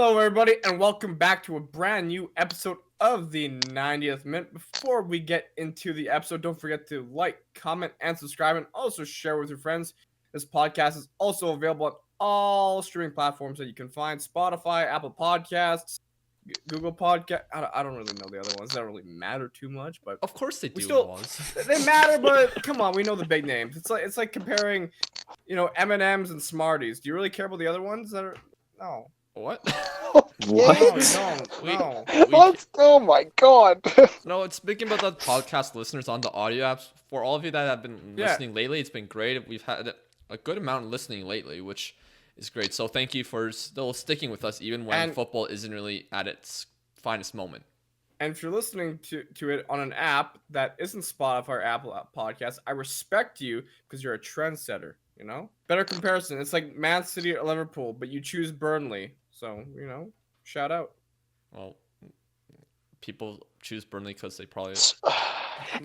Hello, everybody, and welcome back to a brand new episode of the 90th Minute. Before we get into the episode, don't forget to like, comment, and subscribe, and also share with your friends. This podcast is also available on all streaming platforms that you can find: Spotify, Apple Podcasts, Google Podcast. I don't really know the other ones. They don't really matter too much, but of course they do. They matter, but come on, we know the big names. It's like comparing, M&Ms and Smarties. Do you really care about the other ones that are? No. What? What? No. Oh my god. No, it's speaking about the podcast listeners on the audio apps. For all of you that have been listening lately, it's been great. We've had a good amount of listening lately, which is great. So thank you for still sticking with us, even when football isn't really at its finest moment. And if you're listening to it on an app that isn't Spotify or Apple Podcasts, I respect you because you're a trendsetter, Better comparison. It's like Man City or Liverpool, but you choose Burnley. So, shout out. Well, people choose Burnley because they probably...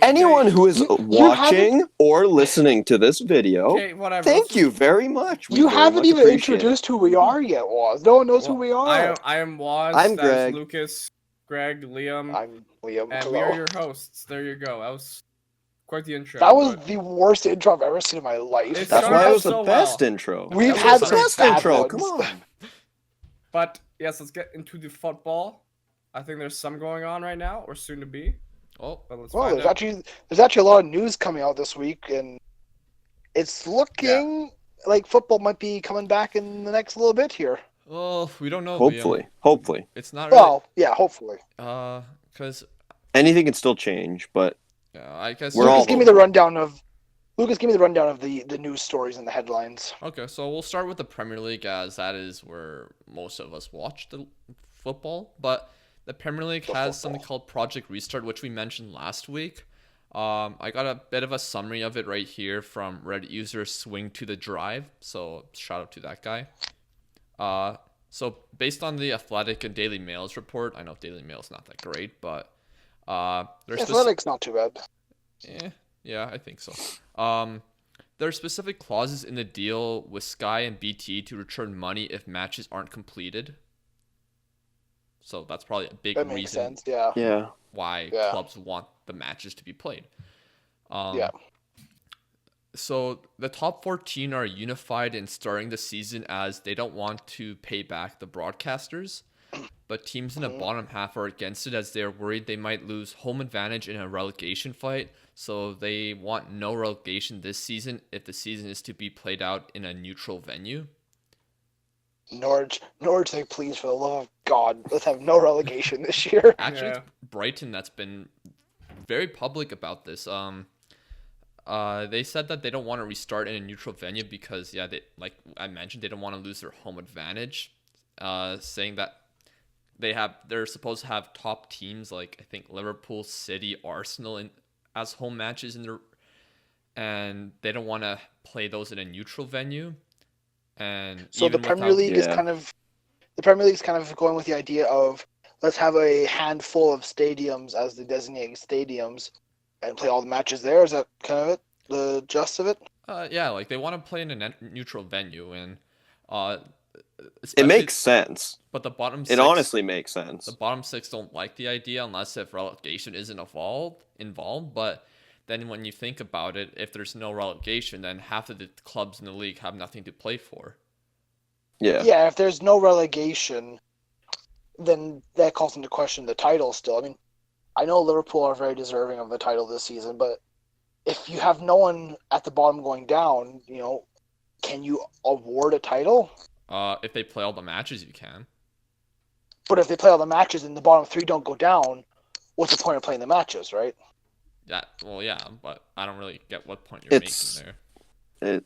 Anyone who is watching or listening to this video, thank you very much. You haven't even introduced who we are yet, Woz. No one knows who we are. I am Woz. I'm Greg. Lucas, Greg, Liam. I'm Liam. And we are your hosts. There you go. That was quite the intro. That was the worst intro I've ever seen in my life. That's why it was the best intro. We've had the best intro. Come on. But yes, let's get into the football. I think there's some going on right now, or soon to be. There's actually a lot of news coming out this week, and it's looking like football might be coming back in the next little bit here. Well, we don't know. Hopefully. It's not really... Well, yeah, hopefully. Because anything can still change, but I guess Lucas, give me the rundown of the news stories and the headlines. Okay, so we'll start with the Premier League, as that is where most of us watch the football. But the Premier League has something called Project Restart, which we mentioned last week. I got a bit of a summary of it right here from Reddit user Swing to the Drive. So shout out to that guy. So based on the Athletic and Daily Mail's report, I know Daily Mail's not that great, but Athletic's not too bad. Yeah, I think so. There are specific clauses in the deal with Sky and BT to return money if matches aren't completed. So that's probably a big reason why clubs want the matches to be played. So the top 14 are unified in starting the season as they don't want to pay back the broadcasters. But teams in the bottom half are against it as they're worried they might lose home advantage in a relegation fight. So they want no relegation this season if the season is to be played out in a neutral venue. Norwich, say please, for the love of God, let's have no relegation this year. Actually, it's Brighton that's been very public about this. They said that they don't want to restart in a neutral venue because, they, like I mentioned, they don't want to lose their home advantage. Saying that they're supposed to have top teams like I think Liverpool, City, Arsenal as home matches and they don't want to play those in a neutral venue. And so the Premier League is kind of going with the idea of let's have a handful of stadiums as the designated stadiums and play all the matches there. Is that kind of it? The gist of it? Like they want to play in a neutral venue, and it makes sense. But the bottom it honestly makes sense. The bottom six don't like the idea unless if relegation isn't involved. But then when you think about it, if there's no relegation, then half of the clubs in the league have nothing to play for. Yeah, if there's no relegation, then that calls into question the title still. I mean, I know Liverpool are very deserving of the title this season, but if you have no one at the bottom going down, can you award a title? If they play all the matches, you can. But if they play all the matches and the bottom three don't go down, what's the point of playing the matches, right? But I don't really get what point you're making there.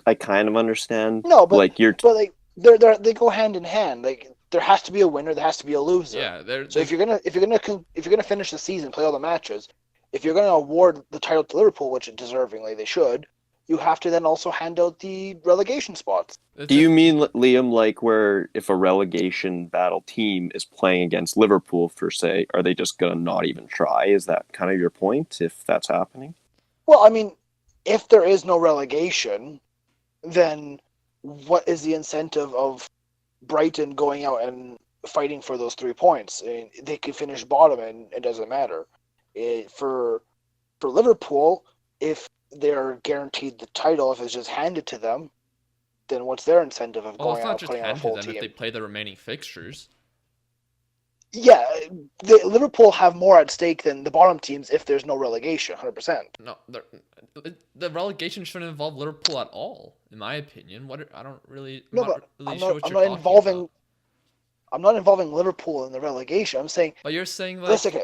I kind of understand. No, but they go hand in hand. Like there has to be a winner, there has to be a loser. Yeah, so if you're gonna finish the season, play all the matches. If you're gonna award the title to Liverpool, which deservingly they should, you have to then also hand out the relegation spots. Do you mean, Liam, like where if a relegation battle team is playing against Liverpool, for say, are they just going to not even try? Is that kind of your point, if that's happening? Well, I mean, if there is no relegation, then what is the incentive of Brighton going out and fighting for those 3 points. And they could finish bottom, and it doesn't matter. For Liverpool, if they're guaranteed the title, if it's just handed to them, then what's their incentive of going out and putting out a full team? If they play the remaining fixtures. Yeah, Liverpool have more at stake than the bottom teams if there's no relegation, 100%. No, the relegation shouldn't involve Liverpool at all, in my opinion. I don't really. I'm not involving Liverpool in the relegation. I'm saying. But you're saying like. Listen,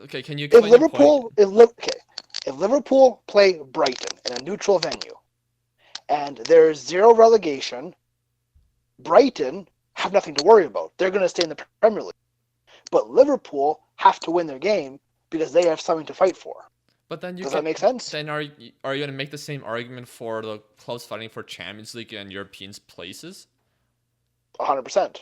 okay, can you explain your point? If Liverpool play Brighton in a neutral venue, and there's 0 relegation, Brighton have nothing to worry about. They're going to stay in the Premier League. But Liverpool have to win their game because they have something to fight for. But then does that make sense? Then are you going to make the same argument for the clubs fighting for Champions League and European places? 100%.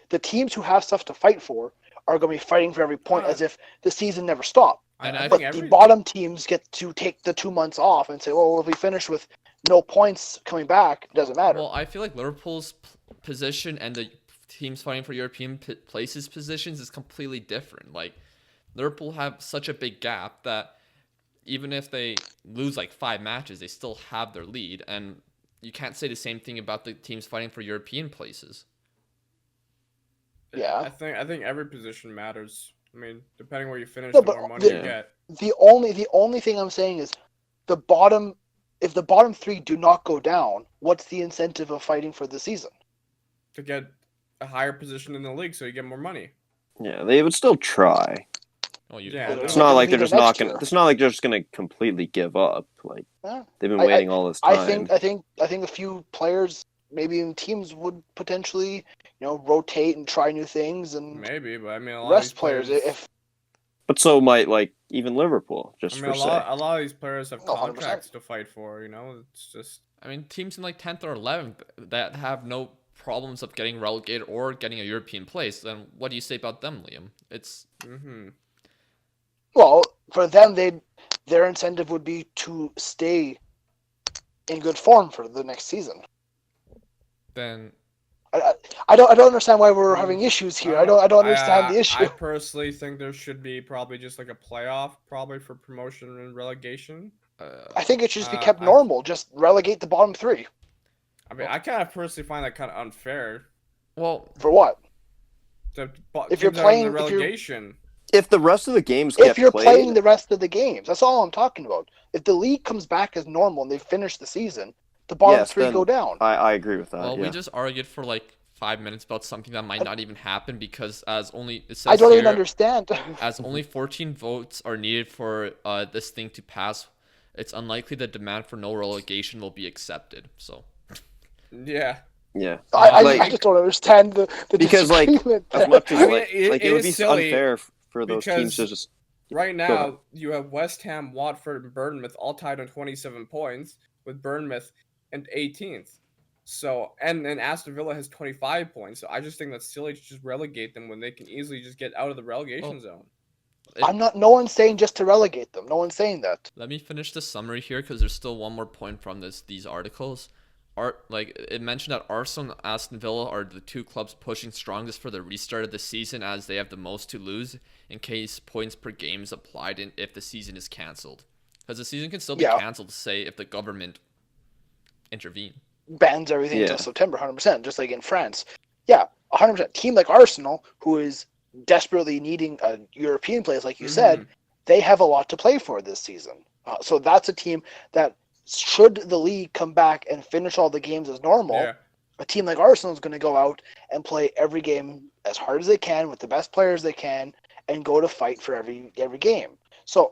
The teams who have stuff to fight for are going to be fighting for every point as if the season never stopped. But the bottom teams get to take the 2 months off and say, well, if we finish with no points coming back, it doesn't matter. Well, I feel like Liverpool's position and the teams fighting for European places positions is completely different. Like, Liverpool have such a big gap that even if they lose like 5 matches, they still have their lead. And you can't say the same thing about the teams fighting for European places. Yeah, I think every position matters. I mean, depending where you finish, the more money you get. The only thing I'm saying is if the bottom 3 do not go down, what's the incentive of fighting for the season? To get a higher position in the league, so you get more money. Yeah, they would still try. It's not like they're just not gonna. It's not like they're just gonna completely give up. Like they've been waiting all this time. I think a few players, maybe even teams, would potentially, rotate and try new things and maybe. But I mean, a lot rest of players. But so might even Liverpool. Just a lot of these players have contracts 100%. to fight for. It's just. I mean, teams in like 10th or 11th that have no problems of getting relegated or getting a European place, then what do you say about them, Liam? It's Well, for them, their incentive would be to stay in good form for the next season. Then I don't understand why we're having issues here. I don't understand the issue. I personally think there should be probably just like a playoff, probably for promotion and relegation. I think it should just be kept normal. Just relegate the bottom 3. I mean, I kind of personally find that kind of unfair. Well, for what? If you're playing the relegation. If the rest of the games if you're playing the rest of the games, that's all I'm talking about. If the league comes back as normal and they finish the season, the bottom 3 go down. I agree with that. Well, we just argued for like 5 minutes about something that might not even happen because it says I don't even understand. As only 14 votes are needed for this thing to pass, it's unlikely the demand for no relegation will be accepted. So. Yeah. Yeah. I just don't understand the because as much as it would be silly unfair for those teams to just. Right now, you have West Ham, Watford, and Bournemouth all tied on 27 points, with Bournemouth in 18th. So, and then Aston Villa has 25 points. So I just think that's silly to just relegate them when they can easily just get out of the relegation zone. No one's saying just to relegate them. No one's saying that. Let me finish the summary here because there's still one more point from these articles. It mentioned that Arsenal and Aston Villa are the 2 clubs pushing strongest for the restart of the season as they have the most to lose in case points per game is applied if the season is cancelled. Because the season can still be cancelled, say, if the government intervene. Bans everything until September, 100%, just like in France. Yeah, 100%. Team like Arsenal, who is desperately needing a European place, like you said, they have a lot to play for this season. So that's a team that, should the league come back and finish all the games as normal, a team like Arsenal is going to go out and play every game as hard as they can with the best players they can and go to fight for every game. So,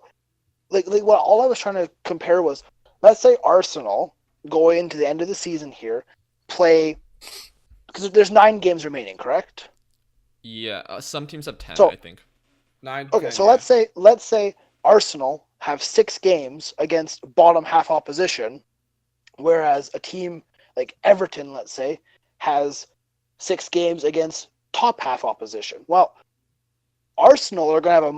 like what all I was trying to compare was, let's say Arsenal going into the end of the season here play, because there's 9 games remaining, correct? Yeah, some teams have 10, I think. 9. Okay, 10, so let's say Arsenal have 6 games against bottom half opposition, whereas a team like Everton, let's say, has 6 games against top half opposition. Well, Arsenal are going to have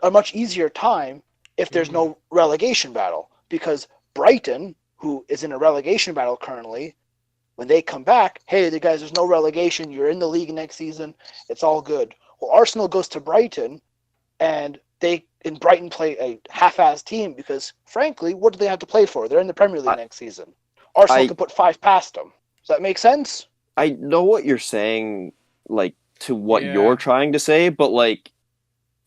a much easier time if there's no relegation battle, because Brighton, who is in a relegation battle currently, When they come back, hey, the guys, there's no relegation. You're in the league next season. It's all good. Well, Arsenal goes to Brighton, and Brighton play a half-assed team because, frankly, what do they have to play for? They're in the Premier League next season. Arsenal can put 5 past them. Does that make sense? I know what you're saying, like, to what you're trying to say, but, like,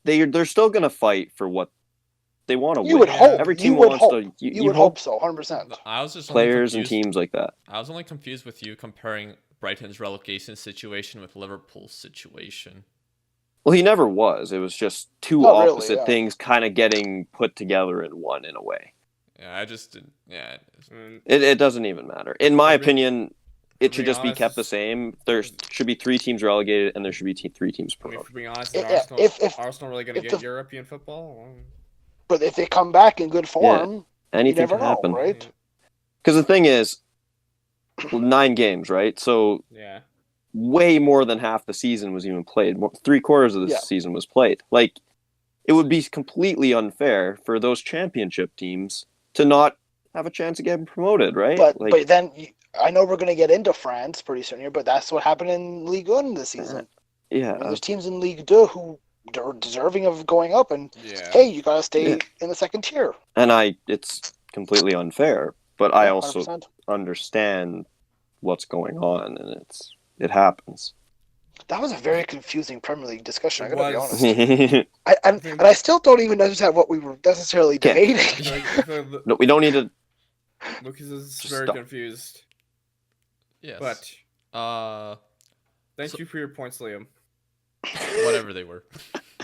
they're still going to fight for what they want to win. You would hope. Every team wants to. You would hope so, 100%. I was just players and teams like that. I was only confused with you comparing Brighton's relegation situation with Liverpool's situation. Well, he never was. It was just two opposite things kind of getting put together in one, in a way. Yeah, I just didn't. Yeah. It doesn't even matter. In my opinion, it should just be kept the same. There should be 3 teams relegated, and there should be 3 teams promoted. For being honest, is Arsenal really going to get European football? But if they come back in good form, anything can happen, right? Because the thing is, 9 games, right? So way more than half the season was even played. 3/4 of the season was played. Like, it would be completely unfair for those championship teams to not have a chance of getting promoted, right? But then, I know we're going to get into France pretty soon here, but that's what happened in Ligue 1 this season. Yeah. There's teams in Ligue 2 who are deserving of going up, and hey, you got to stay in the second tier. And it's completely unfair, but I also 100%. understand what's going on, and it happens. That was a very confusing Premier League discussion, I gotta be honest. And I still don't even understand what we were necessarily debating. No, we don't need to. Lucas is very confused. Yes. But thank you for your points, Liam. Whatever they were.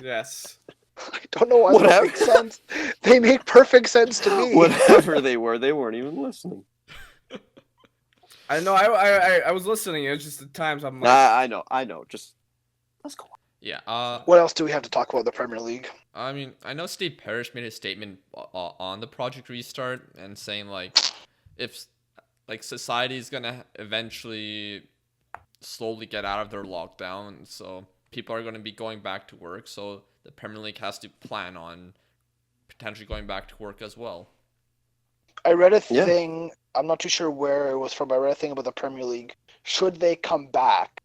Yes. I don't know why they make sense. They make perfect sense to me. Whatever they weren't even listening. I know. I was listening. It was just at times I'm like. I know. Just let's go on. Yeah. What else do we have to talk about the Premier League? I mean, I know Steve Parrish made a statement on the Project Restart and saying like, if like society is gonna eventually slowly get out of their lockdown, so people are gonna be going back to work, so the Premier League has to plan on potentially going back to work as well. I read a thing. I'm not too sure where it was from. I read a thing about the Premier League. Should they come back,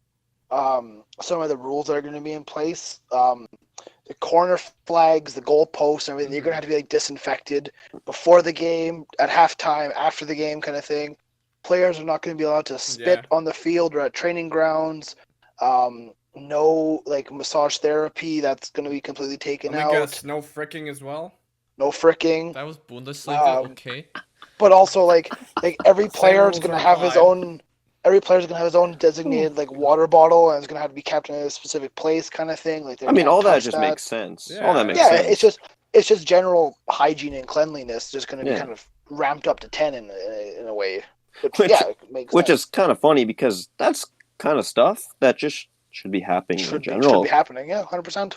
some of the rules that are going to be in place, the corner flags, the goal posts, and everything, they're going to have to be like disinfected before the game, at halftime, after the game, kind of thing. Players are not going to be allowed to spit on the field or at training grounds. No like massage therapy. That's going to be completely taken out. No fricking as well. No fricking. That was Bundesliga, okay. But also, like every player is gonna have his own. Every player's gonna have his own designated like water bottle, and it's gonna have to be kept in a specific place, kind of thing. Like, all that just makes sense. Yeah. All that makes sense. It's just general hygiene and cleanliness, just gonna be kind of ramped up to 10 in a way. But, it makes which sense. is kind of funny because that's kind of stuff that just should be happening in general. Should be happening, 100%.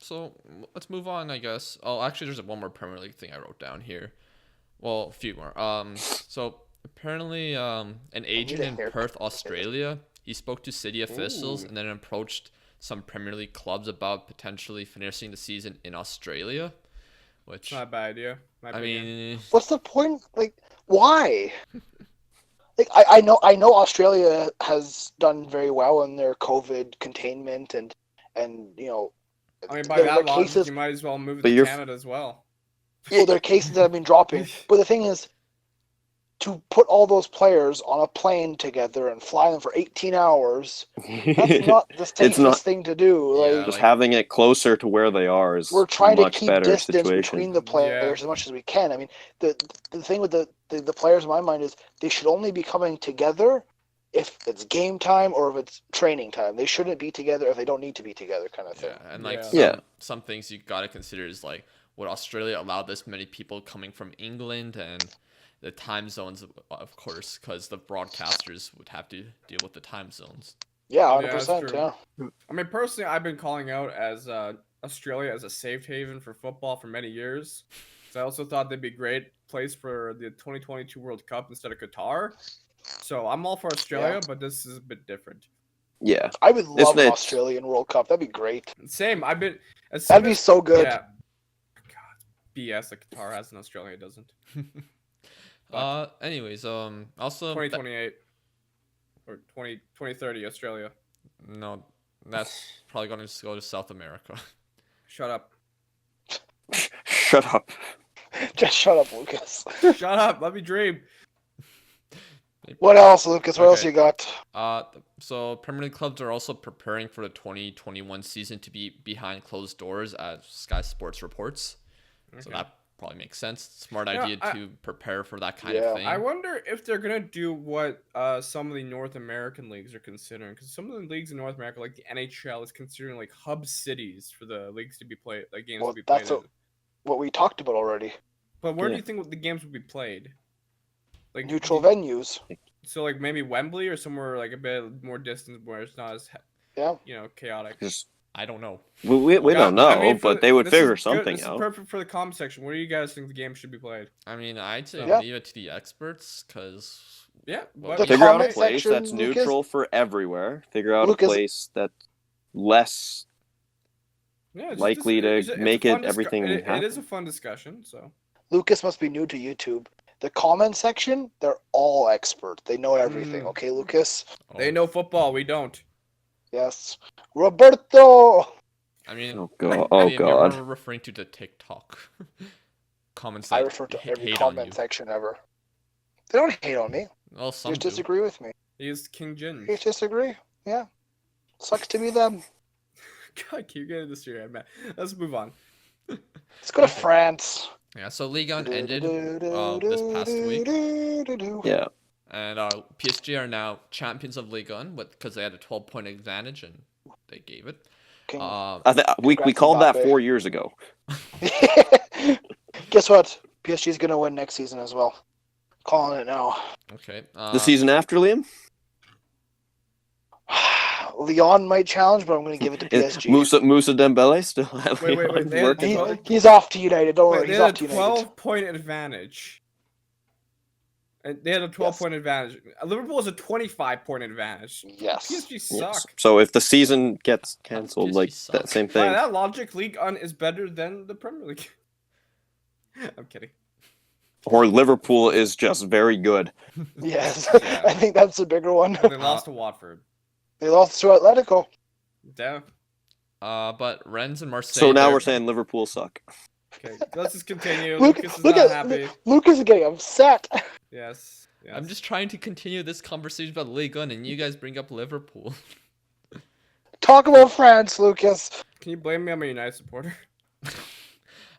So let's move on, I guess. Oh, actually, there's one more Premier League thing I wrote down here. Well, a few more. So apparently, an agent in Perth, Australia, he spoke to city officials and then approached some Premier League clubs about potentially finishing the season in Australia. Which not a bad idea. I mean, what's the point? Like, why? Like, I know Australia has done very well in their COVID containment and you know. I mean, by that logic, you might as well move to Canada as well. Well, there are cases that have been dropping. But the thing is, to put all those players on a plane together and fly them for 18 hours, that's not the safest thing to do. Like, just having it closer to where they are is we're trying a much to keep better distance situation. between the players as much as we can. I mean, the thing with the players in my mind is they should only be coming together if it's game time or if it's training time. They shouldn't be together if they don't need to be together, kind of thing. Yeah, and some things you gotta consider is like, would Australia allow this many people coming from England, and the time zones, of course, because the broadcasters would have to deal with the time zones. Yeah, 100%. Yeah. I mean, personally, I've been calling out as Australia as a safe haven for football for many years. So I also thought they'd be a great place for the 2022 World Cup instead of Qatar. So I'm all for Australia, but this is a bit different. Yeah, I would love an Australian World Cup. That'd be great. Same. That'd be so good. Yeah. God, BS. Like Qatar has and Australia doesn't. Anyways, also 2028 or 2030 Australia. No, that's probably going to go to South America. Shut up. Shut up. Just shut up, Lucas. Shut up. Let me dream. What else, Lucas? What else you got? So Premier League clubs are also preparing for the 2021 season to be behind closed doors, as Sky Sports reports. Okay. So that probably makes sense. Smart idea to prepare for that kind of thing. I wonder if they're gonna do what some of the North American leagues are considering, because some of the leagues in North America, like the NHL, is considering like hub cities for the leagues to be played, like games to be played. That's what we talked about already. But where do you think the games would be played? Like neutral venues. So like maybe Wembley or somewhere like a bit more distant where it's not as chaotic. I don't know. We don't know, but they would figure something this out. Is perfect for the comment section. Where do you guys think the game should be played? I mean, I'd say leave it to the experts, because figure out a place that's neutral for everywhere. Figure out a place that's less likely to make it everything happen. It is a fun discussion. So Lucas must be new to YouTube. The comment section, they're all expert. They know everything. Okay, Lucas? They know football. We don't. Yes. Roberto! I mean, God. You're referring to the TikTok comments. I refer to every comment section ever. They don't hate on me. Well, some they just disagree with me. He's King Jin. They disagree. Yeah. Sucks to be them. God, keep getting this year, man. Let's move on. Let's go to France. Yeah, so Ligue 1 ended this past week. Yeah. And PSG are now champions of Ligue 1 because they had a 12-point advantage and they gave it. We called that 4 years ago. Guess what? PSG is going to win next season as well. Calling it now. Okay. The season after, Liam? Leon might challenge, but I'm going to give it to PSG. Musa Dembele still. Wait. He's off to United. Don't worry. He's off to United. 12-point advantage. And they had a 12-point advantage. Liverpool has a 25-point advantage. Yes. PSG suck. Yes. So if the season gets cancelled, that same thing. By that logic, Ligue 1 is better than the Premier League. I'm kidding. Or Liverpool is just very good. Yes. I think that's the bigger one. They lost to Watford. They lost to Atletico. Yeah. But Rennes and Marseille. So now we're saying Liverpool suck. Okay, let's just continue. Lucas is not happy. Lucas is getting upset. Yes. I'm just trying to continue this conversation about Ligue 1, and you guys bring up Liverpool. Talk about France, Lucas. Can you blame me? I'm a United supporter.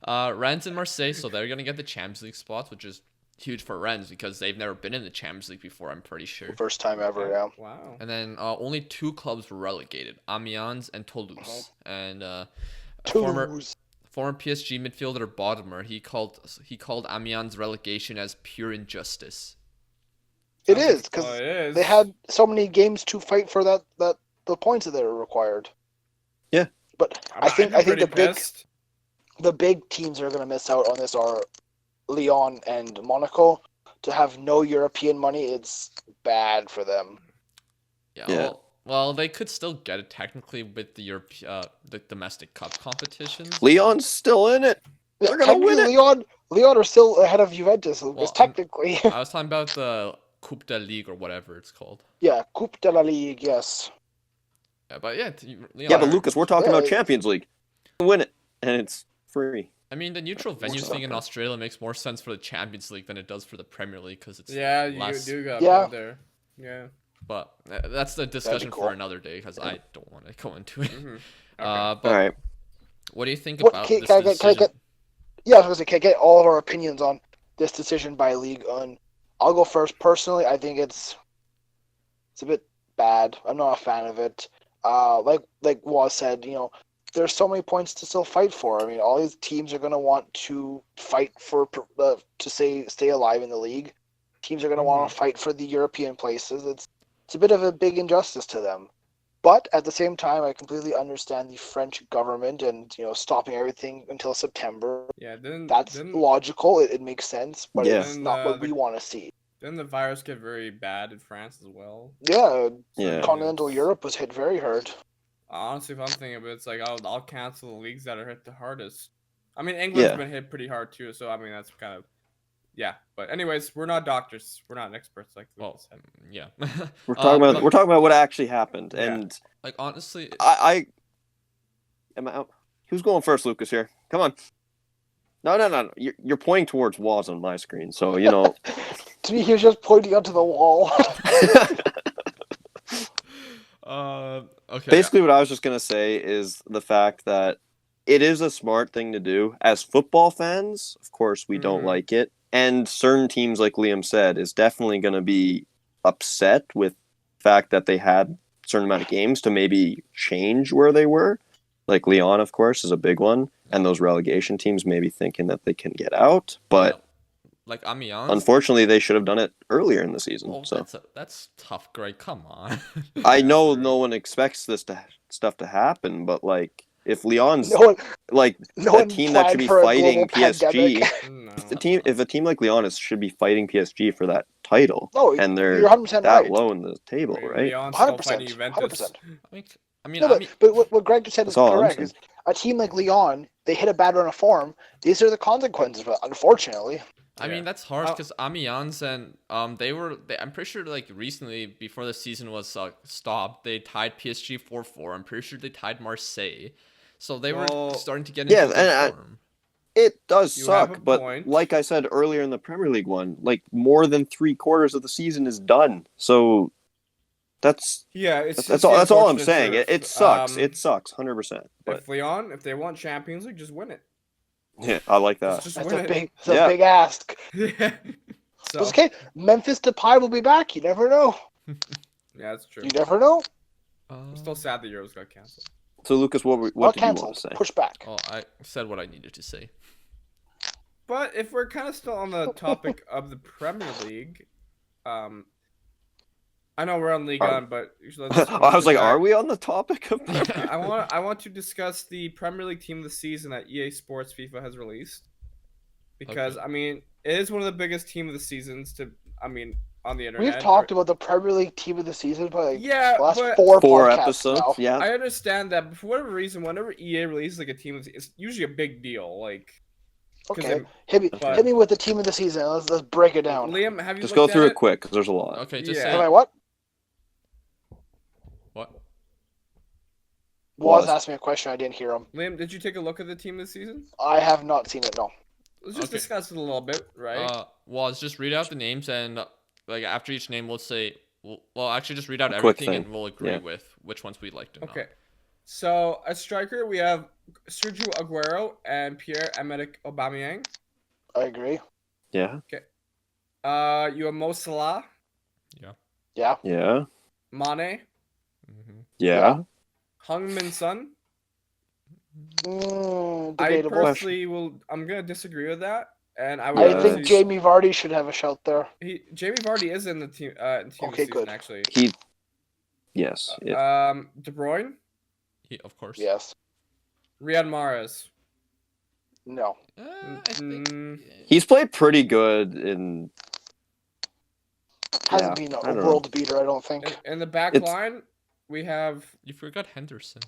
Rennes and Marseille, so they're gonna get the Champions League spots, which is huge for Rennes because they've never been in the Champions League before. I'm pretty sure. First time ever, yeah. Wow. And then only 2 clubs were relegated: Amiens and Toulouse. And former PSG midfielder Bodmer, he called Amiens' relegation as pure injustice. It is, because they had so many games to fight for the points that are required. Yeah, but I think the big teams that are going to miss out on this are Lyon and Monaco. To have no European money, it's bad for them. Yeah. Well, they could still get it technically with the domestic cup competitions. Lyon's still in it. They're gonna win it. Lyon are still ahead of Juventus. Technically. I was talking about the Coupe de Ligue or whatever it's called. Yeah, Coupe de la Ligue. Yes. Yeah, but Lyon. Yeah, but Lucas, we're talking about Champions League. Win it, and it's free. I mean, the neutral venues thing in Australia makes more sense for the Champions League than it does for the Premier League because it's you do got there. Yeah. But that's the discussion for another day because I don't want to go into it. Mm-hmm. But all right. What do you think about this decision? I was going to say, can I get all of our opinions on this decision by Ligue 1? I'll go first. Personally, I think it's a bit bad. I'm not a fan of it. Like Woz said, there's so many points to still fight for. I mean, all these teams are going to want to fight for to stay alive in the league. Teams are going to want to fight for the European places. It's a bit of a big injustice to them. But at the same time, I completely understand the French government and stopping everything until September. Yeah, that's logical. It makes sense, but it's not what we want to see. Didn't the virus get very bad in France as well? Yeah. Continental Europe was hit very hard. Honestly, if I'm thinking of it, it's like I'll cancel the leagues that are hit the hardest. I mean, England's been hit pretty hard too, so I mean that's kind of Yeah, but anyways, we're not doctors. We're not experts like Lucas said. Yeah. We're talking about what actually happened, Yeah. and like honestly, I am I out. Who's going first, Lucas? Here, come on. No. You're pointing towards Woz on my screen, so you know. To me, he was just pointing onto the wall. Okay. Basically, what I was just gonna say is the fact that it is a smart thing to do. As football fans, of course, we don't like it, and certain teams, like Liam said, is definitely going to be upset with the fact that they had a certain amount of games to maybe change where they were. Like Lyon, of course, is a big one, and those relegation teams may be thinking that they can get out, but like Amiens, unfortunately, they should have done it earlier in the season. Oh, so that's tough, Greg. Come on. I know no one expects this stuff to happen, but like if Lyon's a team that should be fighting PSG, if a team like Lyon should be fighting PSG for that title, and they're that low in the table, right? 100%. But what Greg just said is correct. Is a team like Lyon, they hit a bad run of form. These are the consequences, but unfortunately. I mean, that's harsh because Amiens and I'm pretty sure like recently before the season was stopped, they tied PSG 4-4. I'm pretty sure they tied Marseille, so they were starting to get into good form. It does suck, but like I said earlier in the Premier League one, like more than 3/4 of the season is done, so that's all I'm saying. It sucks. It sucks 100%. If Lyon, if they want Champions League, just win it. Yeah, I like that. That's a big ask. Yeah. So. It's okay. Memphis Depay will be back. You never know. Yeah, that's true. You never know. I'm still sad the Euros got canceled. So, Lucas, what did you want to say? Push back. Oh, I said what I needed to say. But if we're kind of still on the topic of the Premier League, I know we're on Ligue 1, but I was like, are we on the topic of I want to discuss the Premier League team of the season that EA Sports FIFA has released. Because, I mean, it is one of the biggest team of the seasons on the internet. We've talked about the Premier League team of the season for the last four episodes now. Yeah. I understand that, but for whatever reason, whenever EA releases like a team, it's usually a big deal. Like, okay, hit me with the team of the season. Let's break it down. Liam, have you just go through it quick because there's a lot. Okay, just say what? What? Woz asked me a question. I didn't hear him. Liam, did you take a look at the team this season? I have not seen it. No. Let's just discuss it a little bit, right? Woz, just read out the names and like after each name, we'll say. Well, actually, just read out everything and we'll agree with which ones we'd like to know. Okay. So a striker, we have Sergio Aguero and Pierre-Emerick Aubameyang. I agree. Yeah. Okay. You have Mo Salah. Yeah. Yeah. Mane. Mm-hmm. Yeah. Heung-min Son. I personally I'm gonna disagree with that, and I think Jamie Vardy should have a shout there. Jamie Vardy is in the team. Okay, good. Actually, yes. De Bruyne. Of course. Yes. Riyad Mahrez. No. I think he's played pretty good in. Hasn't been a world beater, I don't think. In the back line, we have. You forgot Henderson.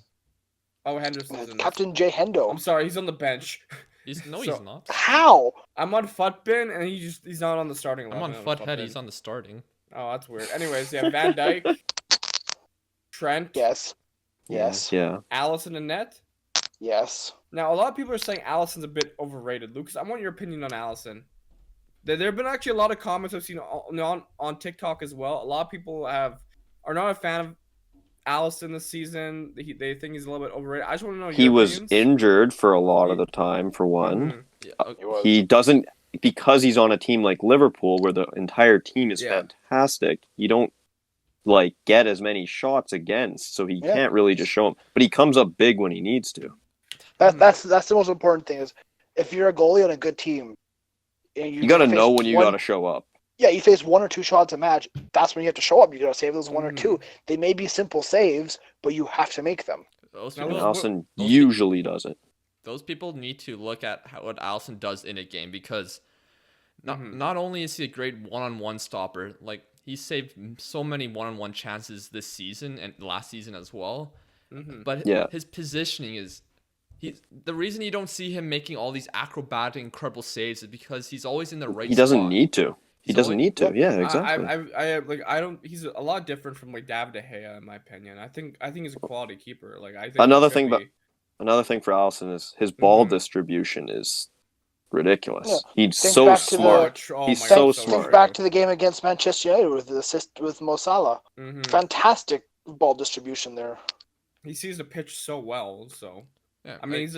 Oh, Henderson's in Captain Jay Hendo. I'm sorry, he's on the bench. He's not. How? I'm on Futbin, and he's not on the starting line. I'm on Futhead, he's on the starting. Oh, that's weird. Anyways, yeah, Van Dijk, Trent. Yes. Yeah. Alisson and net. Yes. Now, a lot of people are saying Alisson's a bit overrated. Lucas, I want your opinion on Alisson. There have been actually a lot of comments I've seen on TikTok as well. A lot of people are not a fan of Alisson this season. They think he's a little bit overrated. I just want to know your opinions. Was injured for a lot of the time, for one. Mm-hmm. He doesn't, because he's on a team like Liverpool where the entire team is fantastic, you don't get as many shots against, so he can't really just show them. But he comes up big when he needs to. That's the most important thing is if you're a goalie on a good team, you got to know when you got to show up. Yeah, you face 1 or 2 shots a match. That's when you have to show up. You got to save those 1 or 2. They may be simple saves, but you have to make them. Alisson usually does it. Those people need to look at what Alisson does in a game because not only is he a great one-on-one stopper, like he saved so many one-on-one chances this season and last season as well. But his positioning is The reason you don't see him making all these acrobatic, incredible saves is because he's always in the right. He doesn't spot. need to. He doesn't need to. Yeah, exactly. I don't. He's a lot different from like David De Gea in my opinion. I think he's a quality keeper. Like I think another thing for Alisson is his ball distribution is ridiculous. Yeah. He's so smart. He's so smart. Think back to the game against Manchester United with the assist with Mo Salah. Fantastic ball distribution there. He sees the pitch so well. So yeah, I mean,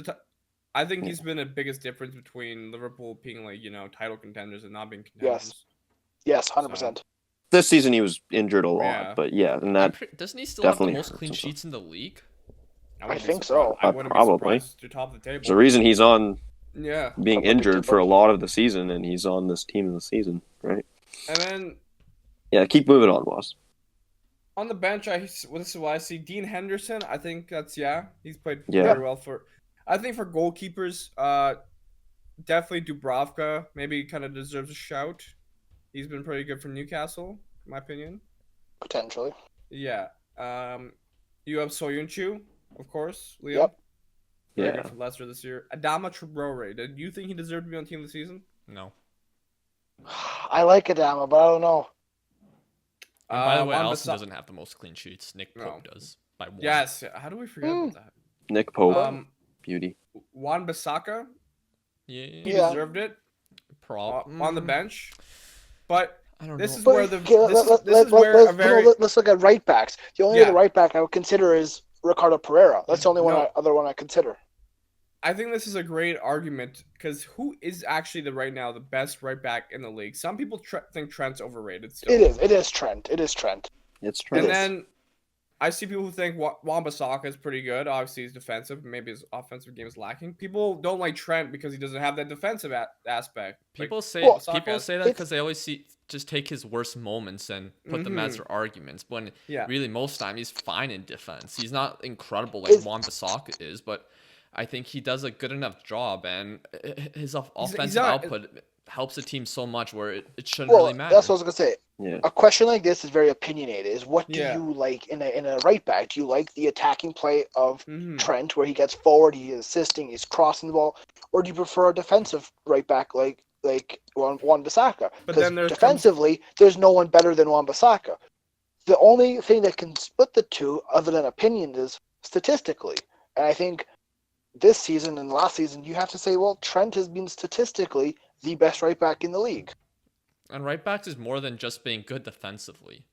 I think he's been the biggest difference between Liverpool being like title contenders and not being contenders. Yes, 100%. This season he was injured a lot, but and that doesn't he still have the most clean sheets in the league? I think so. I wouldn't probably. Be to top of the table. There's a reason he's on. Yeah. Being injured for a lot of the season, and he's on this team in the season, right? And then. Yeah, keep moving on, Woz. On the bench, this is why I see Dean Henderson. I think that's he's played very well I think for goalkeepers, definitely Dubravka maybe kind of deserves a shout. He's been pretty good for Newcastle, in my opinion. Potentially. Yeah. You have Soyuncu, of course, Leo. Yep. Very good for Leicester this year. Adama Traore. Do you think he deserved to be on team of the season? No. I like Adama, but I don't know. And by the way, Alisson doesn't have the most clean sheets. Nick Pope does by one. Yes. How do we forget about that? Nick Pope. Beauty. Wan-Bissaka. Yeah. He deserved it. On the bench. But I don't this know. is where let's look at right backs. The only other right back I would consider is Ricardo Pereira. That's the only other one I consider. I think this is a great argument because who is actually right now the best right back in the league? Some people think Trent's overrated still. It is Trent. It's Trent. And then I see people who think Wan-Bissaka is pretty good. Obviously, he's defensive. Maybe his offensive game is lacking. People don't like Trent because he doesn't have that defensive aspect. People say that because they always just take his worst moments and put them as their arguments. When really most time he's fine in defense. He's not incredible like Wan-Bissaka is, but I think he does a good enough job, and his offensive output helps the team so much where it shouldn't really matter. That's what I was gonna say. Yeah. A question like this is very opinionated. Is what do you like in a right back? Do you like the attacking play of Trent, where he gets forward, he's assisting, he's crossing the ball, or do you prefer a defensive right back like Wan-Bissaka? Because defensively, there's no one better than Wan-Bissaka. The only thing that can split the two, other than opinion, is statistically. And I think this season and last season, you have to say, well, Trent has been statistically the best right back in the league. And right backs is more than just being good defensively.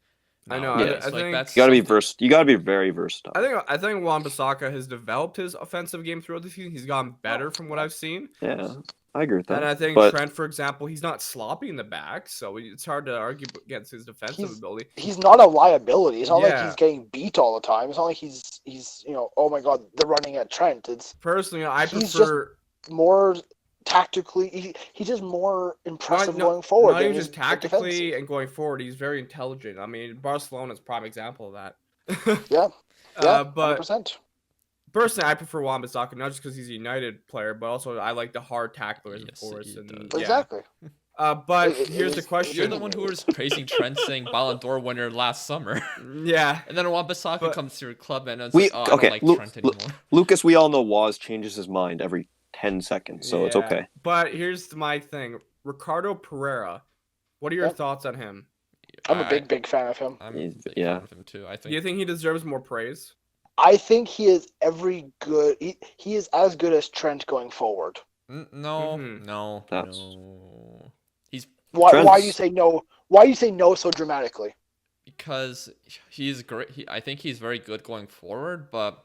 I know. Yeah. I think that's you gotta be very versatile. I think Wan-Bissaka has developed his offensive game throughout the season. He's gotten better from what I've seen. Yeah, I agree with that. And I think Trent, for example, he's not sloppy in the back, so it's hard to argue against his defensive ability. He's not a liability. It's not like he's getting beat all the time. It's not like he's oh my god, they're running at Trent. It's personally, I prefer just more tactically. He's just more impressive going forward. Not even just tactically and going forward. He's very intelligent. I mean, Barcelona's a prime example of that. Yeah, but 100%. Personally, I prefer Wan-Bissaka not just because he's a United player, but also I like the hard tacklers, of course. Exactly. But here's the question: you're the one who was praising Trent, saying Ballon d'Or winner last summer. Yeah. And then Wan-Bissaka comes to your club and it's I don't like Trent anymore. Lucas, we all know Woz changes his mind every 10 seconds, so it's okay. But here's my thing: Ricardo Pereira. What are your thoughts on him? I'm a big fan of him. I'm a big fan of him too. I think. Do you think he deserves more praise? I think he is good. He is as good as Trent going forward. No. He's why you say no? Why you say no so dramatically? Because he's great. I think he's very good going forward, but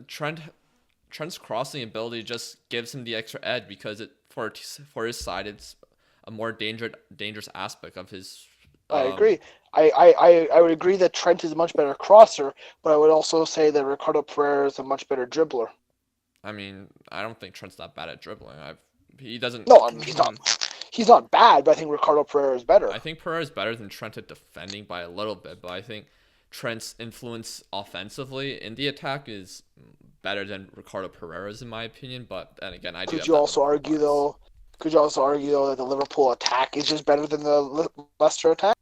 Trent's crossing ability just gives him the extra edge because for his side it's a more dangerous aspect of his. I agree. I would agree that Trent is a much better crosser, but I would also say that Ricardo Pereira is a much better dribbler. I mean, I don't think Trent's that bad at dribbling. He doesn't. No, he's not. He's not bad, but I think Ricardo Pereira is better. I think Pereira is better than Trent at defending by a little bit, but I think Trent's influence offensively in the attack is better than Ricardo Pereira's, in my opinion. But then again, Could you also argue though that the Liverpool attack is just better than the Leicester attack?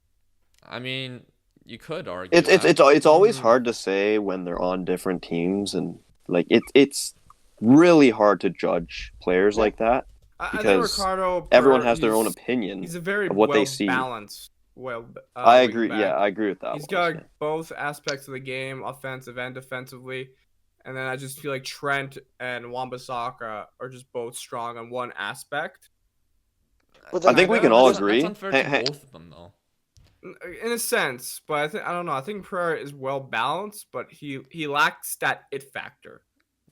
I mean, you could argue. It's always hard to say when they're on different teams and Like it's really hard to judge players like that I think because Ricardo, everyone has their own opinion He's a very of what they see. balanced. I agree. Yeah, I agree with that. He's got both aspects of the game, offensive and defensively. And then I just feel like Trent and Wan-Bissaka are just both strong on one aspect. But I think we can all agree. That's unfair to both of them, though. In a sense, but I don't know. I think Pereira is well balanced, but he lacks that it factor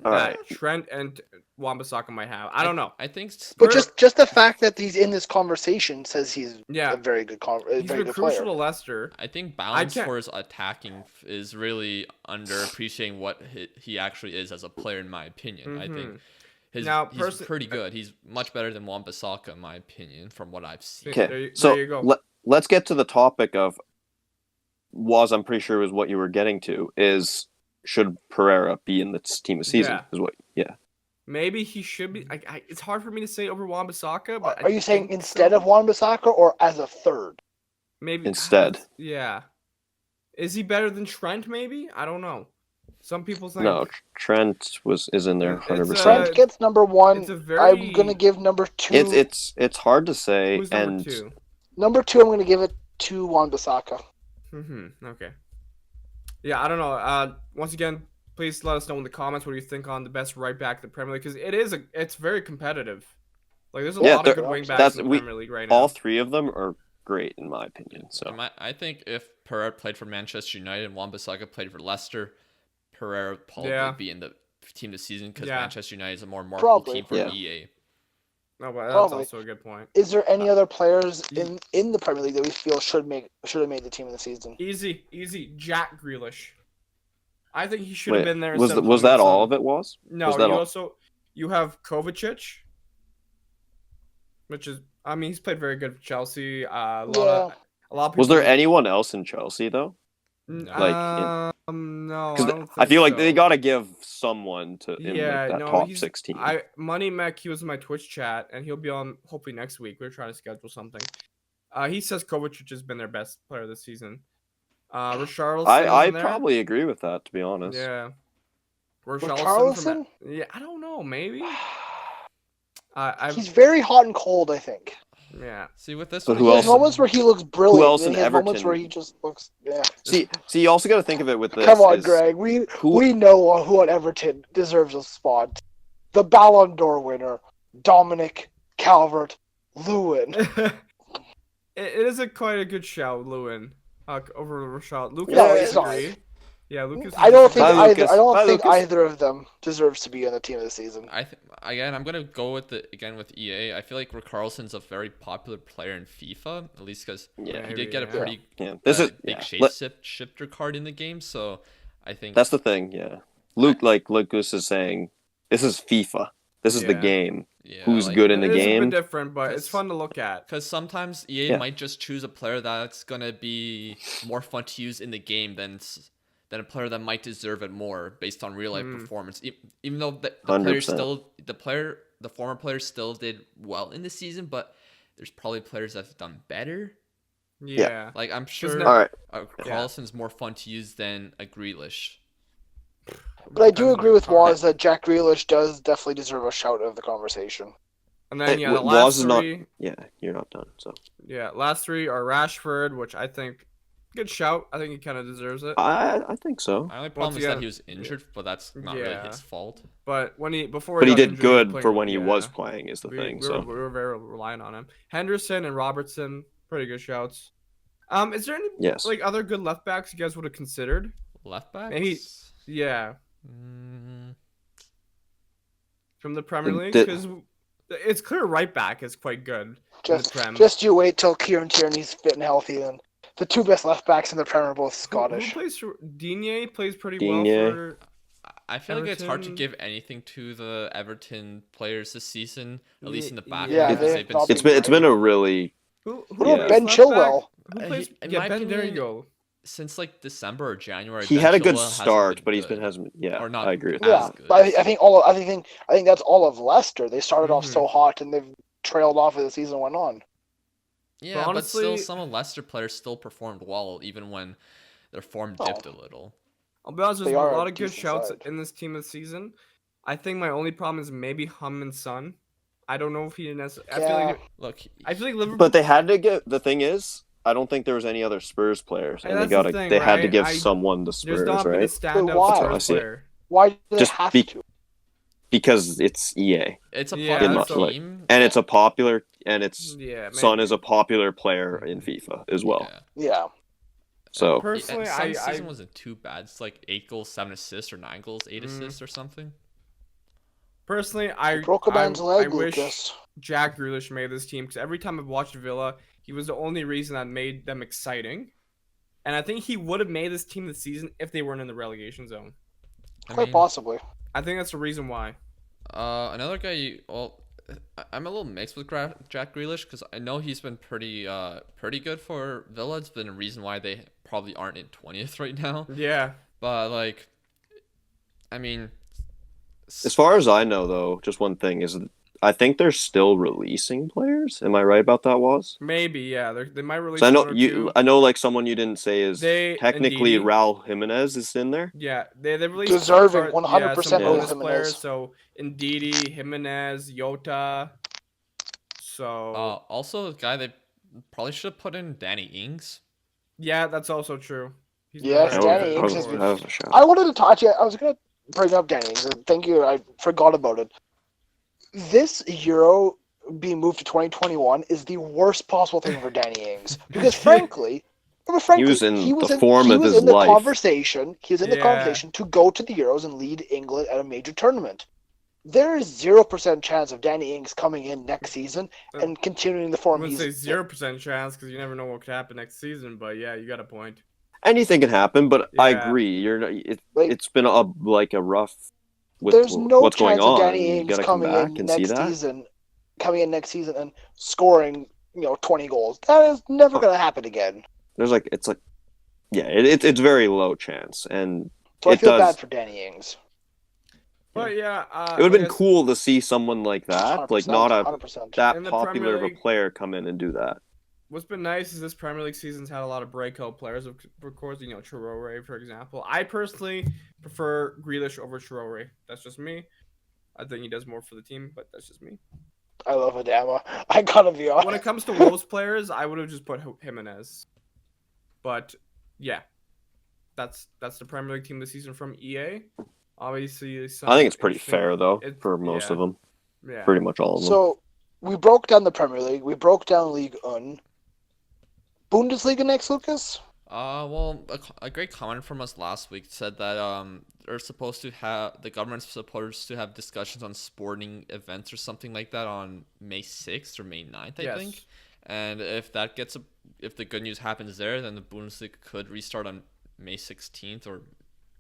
that Trent and Wan-Bissaka might have. I don't know. I think, but just the fact that he's in this conversation says he's a very good he's very been good crucial player. to Leicester. I think balance for his attacking is really underappreciating what he actually is as a player, in my opinion. I think he's pretty good. He's much better than Wan-Bissaka, in my opinion, from what I've seen. Okay, there you go. Let's get to the topic of Woz. I'm pretty sure was what you were getting to. Is should Pereira be in the team of season? Yeah. Yeah. Maybe he should be. It's hard for me to say over Wan-Bissaka, but are you saying instead of Wan-Bissaka or as a third? Maybe instead. Yeah. Is he better than Trent? Maybe, I don't know. Some people think no. Trent is in there 100%. Trent gets number one. I'm gonna give number two. It's hard to say. Who's number two? Number two, I'm gonna give it to Wan-Bissaka. Okay. Yeah, I don't know. Once again, please let us know in the comments what you think on the best right back in the Premier League, because it's very competitive. Like there's a lot of good wing backs in the Premier League right now. All three of them are great in my opinion. So I think if Pereira played for Manchester United and Wan-Bissaka played for Leicester, Pereira would probably be in the team this season because Manchester United is a more marketable team for EA. No, but that's also a good point. Is there any other players in the Premier League that we feel should have made the team of the season? Easy. Jack Grealish. I think he should have been there. Was that all of it? No, you have Kovacic, which is he's played very good for Chelsea. A lot of people. Was there anyone else in Chelsea though? No, I feel like they gotta give someone to that top 16. Money Mech, he was in my Twitch chat, and he'll be on hopefully next week. We're trying to schedule something. He says Kovacic has been their best player this season. Richarlison. I probably agree with that, to be honest. Yeah. Richarlison? Yeah, I don't know. Maybe. He's very hot and cold, I think. Yeah. See, with this one, he has moments where he looks brilliant. Who else in Everton? Moments where he just looks. Yeah. See, you also got to think of it with this. Come on, Greg. We know who at Everton deserves a spot. The Ballon d'Or winner, Dominic Calvert-Lewin. It is quite a good shout, Lewin, over Rashad. Lucas. Yeah, Lucas. I don't think either of them deserves to be on the team of the season. I'm gonna go with EA. I feel like Richarlison's a very popular player in FIFA, at least because he did get a pretty big shifter card in the game. So I think that's the thing. Yeah, Lucas is saying, this is FIFA. This is the game. Yeah, who's good in the game? It's a bit different, but it's fun to look at. Because sometimes EA might just choose a player that's gonna be more fun to use in the game than a player that might deserve it more based on real life performance. Even though the former player still did well in the season, but there's probably players that have done better. Yeah. Like I'm sure Carlson's more fun to use than a Grealish. But I do agree with Woz that Jack Grealish does definitely deserve a shout of the conversation. And then the last three. You're not done. So last three are Rashford, which I think good shout. I think he kind of deserves it. I think so. My only problem is that he was injured, but that's not really his fault. But he did good for when he was playing is the thing. We were very reliant on him. Henderson and Robertson, pretty good shouts. Is there any other good left backs you guys would have considered? Left backs? Maybe, from the Premier League, because it's clear right back is quite good. Just you wait till Kieran Tierney's fit and healthy, and the two best left backs in the Premier are both Scottish. Who plays for Digne plays pretty well for I feel like it's hard to give anything to the Everton players this season, at least in the back. It's been a really. Who Ben Chilwell? Who plays? Ben. There you go. Since like December or January, he had a good start, but hasn't. Yeah, or not I agree with that. Good. But I think that's all of Leicester. They started off so hot and they've trailed off as the season went on. Yeah, but still, some of Leicester players still performed well, even when their form dipped a little. I'll be honest, there's They a are a lot of good decent shouts side. in this team this season. I think my only problem is maybe Hum Son. I don't know if he necessarily. Yeah. I feel like Liverpool. But they had to get. The thing is, I don't think there was any other Spurs players, and that's the thing, they had to right? give someone the There's Spurs, not been a right? standout why? Spurs player. Why do they Just have be- to? Because it's EA, It's a Yeah, popular that's all- team. and it's a popular, and it's Yeah, Son maybe. is a popular player in FIFA as well. Yeah. Yeah. So Personally, And I season wasn't too bad. It's like 8 goals, 7 assists, or 9 goals, 8 assists, or something. personally I Broke a man's leg, wish Lucas. Jack Grealish made this team because every time I've watched Villa, he was the only reason that made them exciting. And I think he would have made this team this season if they weren't in the relegation zone. Quite possibly. I think that's the reason why. Another guy. I'm a little mixed with Jack Grealish because I know he's been pretty good for Villa. It's been a reason why they probably aren't in 20th right now. Yeah. But like, I mean, as far as I know, though, just one thing is, I think they're still releasing players. Am I right about that, Woz? Maybe, yeah. They might release. So I know one or two. I know, like someone you didn't say is technically Ndidi. Raul Jimenez is in there. Yeah, they released Deserving, some 100% some Raul bonus Jimenez. players. So Ndidi, Jimenez, Yota. So also, the guy they probably should have put in Danny Ings. yeah, that's also true. He's been Yes, very Danny good. Ings has been- That was a shot. I wanted to talk to you. I was going to bring up Danny Ings. Thank you. I forgot about it. This Euro being moved to 2021 is the worst possible thing for Danny Ings. Because frankly, He was in the form of his in the life. conversation. He was in the Yeah. conversation to go to the Euros and lead England at a major tournament. There is 0% chance of Danny Ings coming in next season and continuing the I form wouldn't he's say 0% chance because you never know what could happen next season. But yeah, you got a point. Anything can happen, but I Yeah. agree. Like- It's been a rough. With There's no what's going chance of on. Danny You Ings gotta come coming back in and see next that. season, and scoring 20 goals. That is never going to happen again. There's it's very low chance, and So I it feel does. bad for Danny Ings. But yeah, It would have like been cool to see someone like that, like 100%, not 100%. that In the popular of Premier a League- player come in and do that. What's been nice is this Premier League season's had a lot of breakout players. Of course, Traore, for example. I personally prefer Grealish over Traore. That's just me. I think he does more for the team, but that's just me. I love Adama. I gotta be honest. When it comes to Wolves players, I would have just put Jimenez. But yeah, that's the Premier League team this season from EA. Obviously, I think it's pretty interesting- fair though it- for most yeah. of them, Yeah. pretty much all of them. So we broke down the Premier League. We broke down Ligue 1. Bundesliga next, Lucas? Well, a great comment from us last week said that the government's supposed to have discussions on sporting events or something like that on May 6th or May 9th, I think. And if the good news happens there, then the Bundesliga could restart on May 16th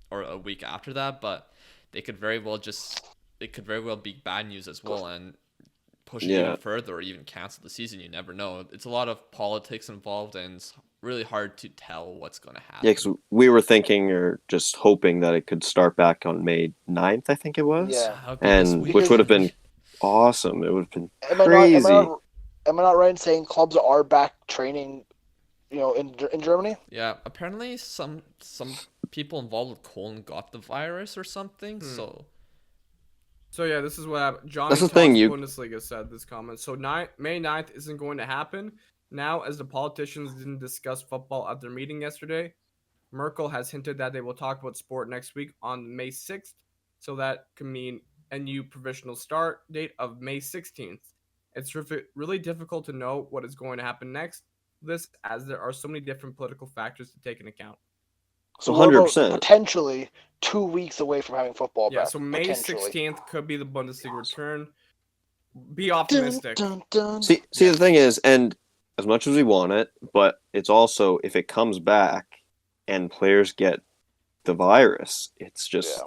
or a week after that. But it could very well be bad news as well and push it even further or even cancel the season. You never know. It's a lot of politics involved, and it's really hard to tell what's going to happen. Yeah, because we were thinking or just hoping that it could start back on May 9th, I think it was. Yeah. That would be this And week. which would have been awesome. It would have been Am I crazy. not right in saying clubs are back training, in Germany? Yeah, apparently some people involved with Colon got the virus or something. So yeah, this is what happened. Johnny That's the Tots thing, Bundesliga said this comment. So May 9th isn't going to happen. Now, as the politicians didn't discuss football at their meeting yesterday, Merkel has hinted that they will talk about sport next week on May 6th. So that can mean a new provisional start date of May 16th. It's really difficult to know what is going to happen next, as there are so many different political factors to take into account. So we're about 100%. potentially 2 weeks away from having football Yeah, back. so May potentially. 16th could be the Bundesliga return. Be optimistic. Dun, dun, dun. See, the thing is, and as much as we want it, but it's also if it comes back and players get the virus, it's just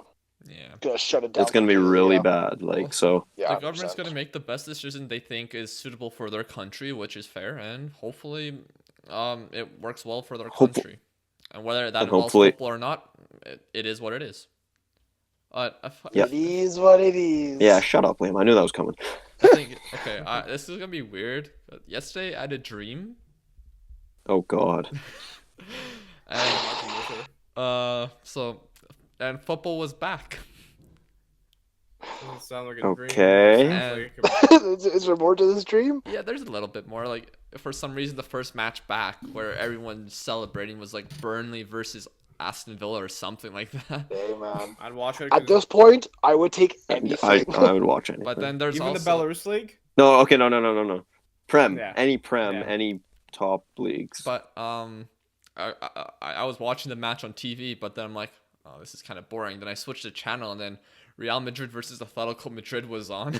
Yeah. Gonna shut it down. it's going to be completely, really yeah. bad. Like so, Yeah, The government's 100%. going to make the best decision they think is suitable for their country, which is fair, and hopefully it works well for their country. And whether that and involves hopefully- football or not, it is what it is. Yeah. It is what it is. yeah. Shut up, Liam. I knew that was coming. I think, okay, this is going to be weird. But yesterday I had a dream. Oh God. And so and football was back. Doesn't sound like a Okay. dream. Is there more to this dream? Yeah, there's a little bit more. Like, for some reason, the first match back where everyone's celebrating was like Burnley versus Aston Villa or something like that. Hey, man. I'd watch it. At this point, I would take anything. I would watch anything. But then there's Even also the Belarus League. No, okay, no. Prem, Yeah. any Prem, Yeah. any top leagues. But I was watching the match on TV, but then I'm like, oh, this is kind of boring. Then I switched the channel, and then Real Madrid versus Atletico Madrid was on,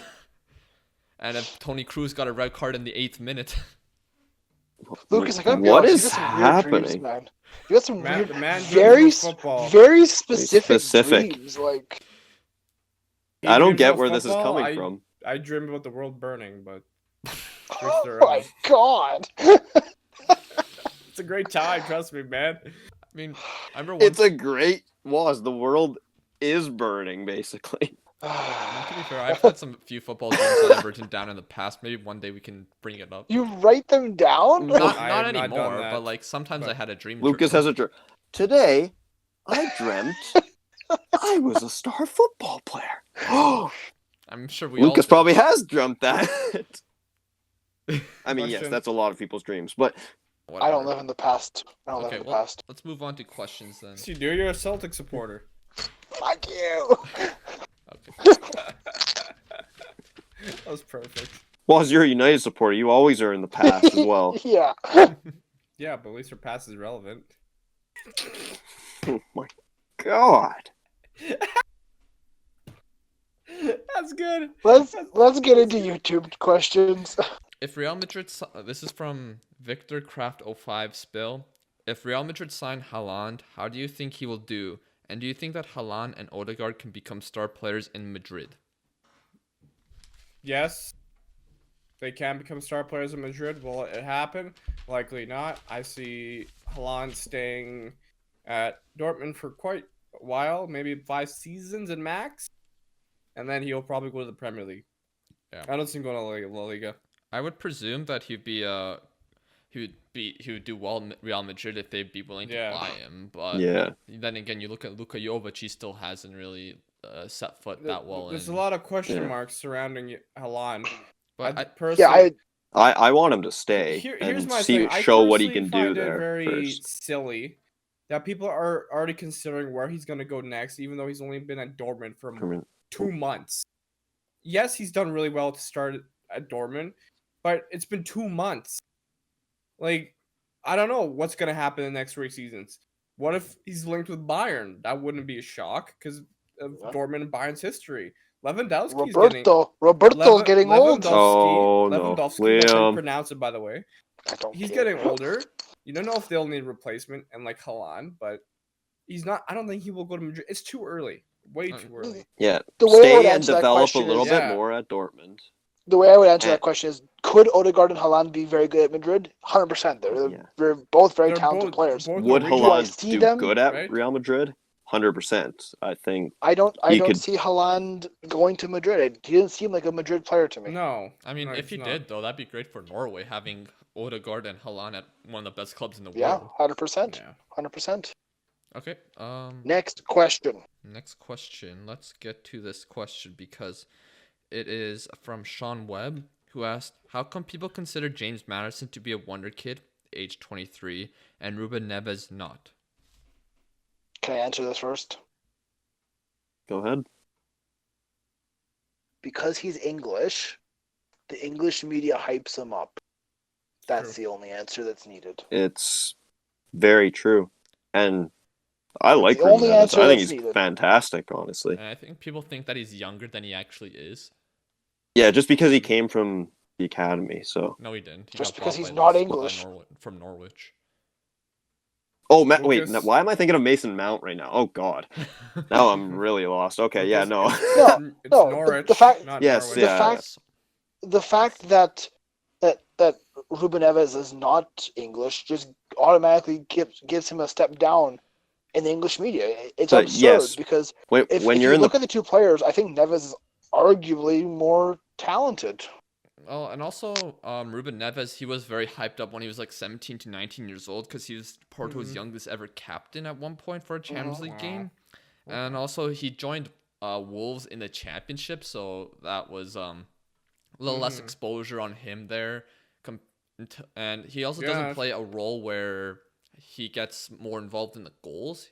and then Toni Kroos got a red card in the 8th minute. Lucas, I gotta be What honest, is you got some weird happening? dreams, man. You got some weird, The man very, dreams of football. very specific dreams. Like, He I don't dreams get of where this is football. coming from. I dream about the world burning, but oh my god! it's a great time. Trust me, man. I mean, I remember once. It's a great Woz. The world is burning, basically. To be fair, I've had some few football dreams that I've written down in the past. Maybe one day we can bring it up. You write them down? Not I have not anymore, done that, but like sometimes I had a dream. Lucas has a dream. Today, I dreamt I was a star football player. I'm sure we all Lucas did. probably has dreamt that. I mean, yes, Question. that's a lot of people's dreams, but I Whatever. don't live in the past. I don't live Okay, in the well, past. let's move on to questions then. Yes, you do. You're a Celtic supporter. Fuck you! Okay. That was perfect. Woz, you're a United supporter. You always are in the past as well. Yeah. Yeah, but at least her pass is relevant. Oh my god. That's good. Let's get into YouTube questions. If Real Madrid, this is from Victor Craft 05 Spill. If Real Madrid sign Haaland, how do you think he will do? And do you think that Haaland and Odegaard can become star players in Madrid? Yes, they can become star players in Madrid. Will it happen? Likely not. I see Haaland staying at Dortmund for quite a while, maybe 5 seasons in max, and then he'll probably go to the Premier League. Yeah. I don't see him going to La Liga. I would presume that he would do well in Real Madrid if they'd be willing to buy him. But Yeah. then again, you look at Luka Jovic, he still hasn't really set foot that well. There's in. a lot of question marks surrounding Haaland. But I personally, I want him to stay here's and my thing. show what he personally can do find it there very first. silly that people are already considering where he's going to go next, even though he's only been at Dortmund for 2 months. Yes, he's done really well to start at Dortmund, but it's been 2 months. Like, I don't know what's going to happen in the next 3 seasons. What if he's linked with Bayern? That wouldn't be a shock because of Dortmund and Bayern's history. Lewandowski's Roberto's getting old. Oh, no. Lewandowski, that's how you Liam. pronounce it, by the way. He's care. getting older. You don't know if they'll need a replacement, and like Haaland, but he's not. I don't think he will go to Madrid. It's too early. Way too early. Yeah. The way I would Stay and answer that develop a question little is- bit Yeah. more at Dortmund. The way I would answer that question is: could Odegaard and Haaland be very good at Madrid? 100%. They're both very They're talented both- players. both Would Norwegian. I Haaland see do them, good at right? Real Madrid? 100%. I think. I don't could- see Haaland going to Madrid. He didn't seem like a Madrid player to me. No. I mean, no, if he he's did, though, that'd be great for Norway, having Odegaard and Haaland at one of the best clubs in the Yeah, world. 100%. Yeah. 100%. Okay. Next question. Next question. Let's get to this question because it is from Sean Webb, who asked, how come people consider James Maddison to be a wonder kid, age 23, and Ruben Neves not? Can I answer this first? Go ahead. Because he's English, the English media hypes him up. That's True. the only answer that's needed. It's very true. And I like the Ruben only Neves. answer I think that's he's needed. fantastic, honestly. And I think people think that he's younger than he actually is. Yeah, just because he came from the academy, so. No, he didn't. He Just got because bought he's by not Leeds English. from Norwich. Oh, wait, Lucas- why am I thinking of Mason Mount right now? Oh, God. Now I'm really lost. Okay, yeah, no. No, It's no, Norwich. the fact- not Yes, Norwich. yeah. The fact that Ruben Neves is not English just automatically gives him a step down in the English media. It's But absurd yes, because when if you're you in look the at the two players, I think Neves is arguably more talented. Oh, and also, Ruben Neves, he was very hyped up when he was like 17 to 19 years old because he was Porto's youngest ever captain at one point for a Champions League game. And also he joined Wolves in the championship, so that was a little less exposure on him there. And he also doesn't play a role where he gets more involved in the goals.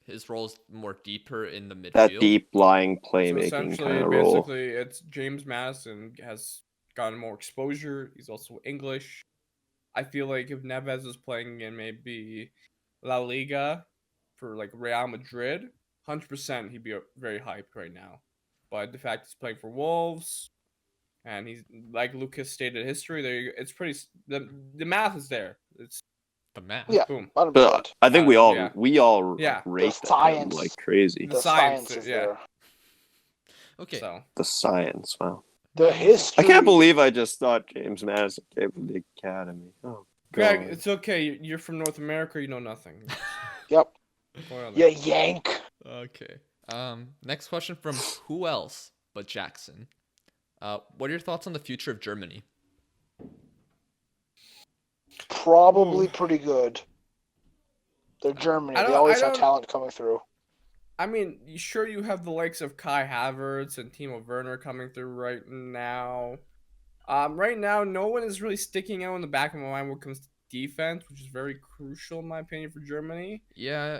His role is more deeper in the midfield. That deep lying So playmaking essentially, kind of role. basically, it's James Maddison has gotten more exposure. He's also English. I feel like if Neves was playing in maybe La Liga for like Real Madrid, 100% he'd be very hyped right now. But the fact he's playing for Wolves, and he's like Lucas stated history, there it's pretty. The math is there. It's the math. Yeah, boom. But I think we all Yeah. rate The that science. like crazy. the science is there. Okay. So The science, wow. The history. I can't believe I just thought James Maddison came from the academy. Oh, Greg, God. it's okay. You're from North America. You know nothing. Yep. Go on Yeah, then. yank. Okay. Next question from who else but Jackson? What are your thoughts on the future of Germany? Probably pretty good. They're Germany. They always have talent coming through. I mean, sure, you have the likes of Kai Havertz and Timo Werner coming through right now. Right now, no one is really sticking out in the back of my mind when it comes to defense, which is very crucial in my opinion for Germany. Yeah,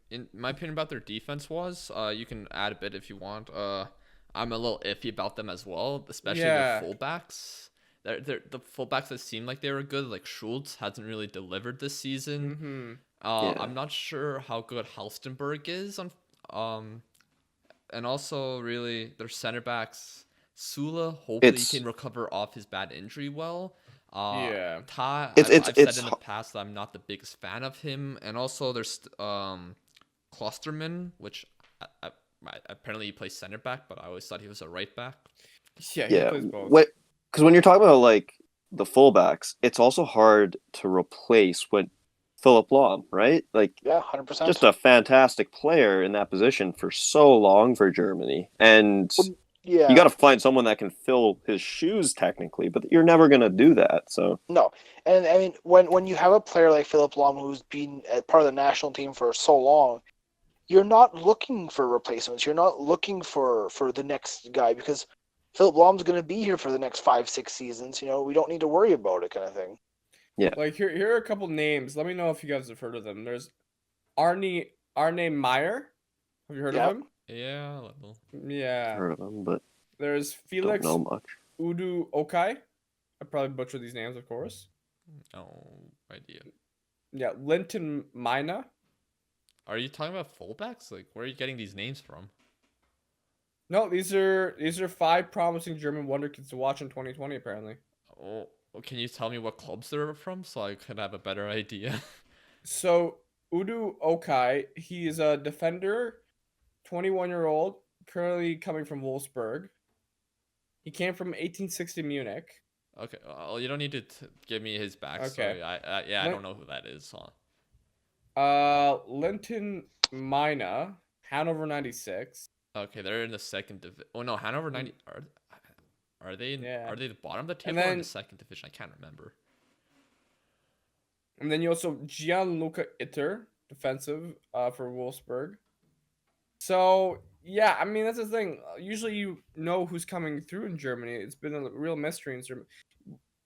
in my opinion about their defense was, you can add a bit if you want. I'm a little iffy about them as well, especially their fullbacks. The fullbacks that seem like they were good, like Schultz hasn't really delivered this season. I'm not sure how good Halstenberg is and also really their center backs. Sula hopefully he can recover off his bad injury well. I've said in the past that I'm not the biggest fan of him, and also there's Klosterman, which apparently he plays center back, but I always thought he was a right back. Yeah, he plays both. Because when you're talking about like the fullbacks, it's also hard to replace Philip Lahm, right? Like, 100%. Just a fantastic player in that position for so long for Germany, and you got to find someone that can fill his shoes technically, but you're never going to do that. So no, and I mean when you have a player like Philip Lahm who's been part of the national team for so long, you're not looking for replacements. You're not looking for the next guy because Philip Lahm's going to be here for the next 5-6 seasons. You know, we don't need to worry about it, kind of thing. Yeah. Like here are a couple names. Let me know if you guys have heard of them. There's Arne Meyer. Have you heard of him? Yeah, a little. Yeah. Heard of him, but there's Felix don't know much. Udu Okai. I probably butchered these names, of course. No idea. Yeah, Linton Mina. Are you talking about fullbacks? Like, where are you getting these names from? No, these are 5 promising German wonder kids to watch in 2020. Apparently. Oh, can you tell me what clubs they're from so I could have a better idea? So Udu Okai, he is a defender, 21-year-old, currently coming from Wolfsburg. He came from 1860 Munich. Okay, well, you don't need to give me his backstory. Okay. I don't know who that is. Linton Mina, Hanover 96. Okay, they're in the second division. Oh no, Hanover 90 are they the bottom of the table or in the second division? I can't remember. And then you also Gianluca Itter, defensive for Wolfsburg. So yeah, I mean that's the thing. Usually you know who's coming through in Germany. It's been a real mystery in Germany.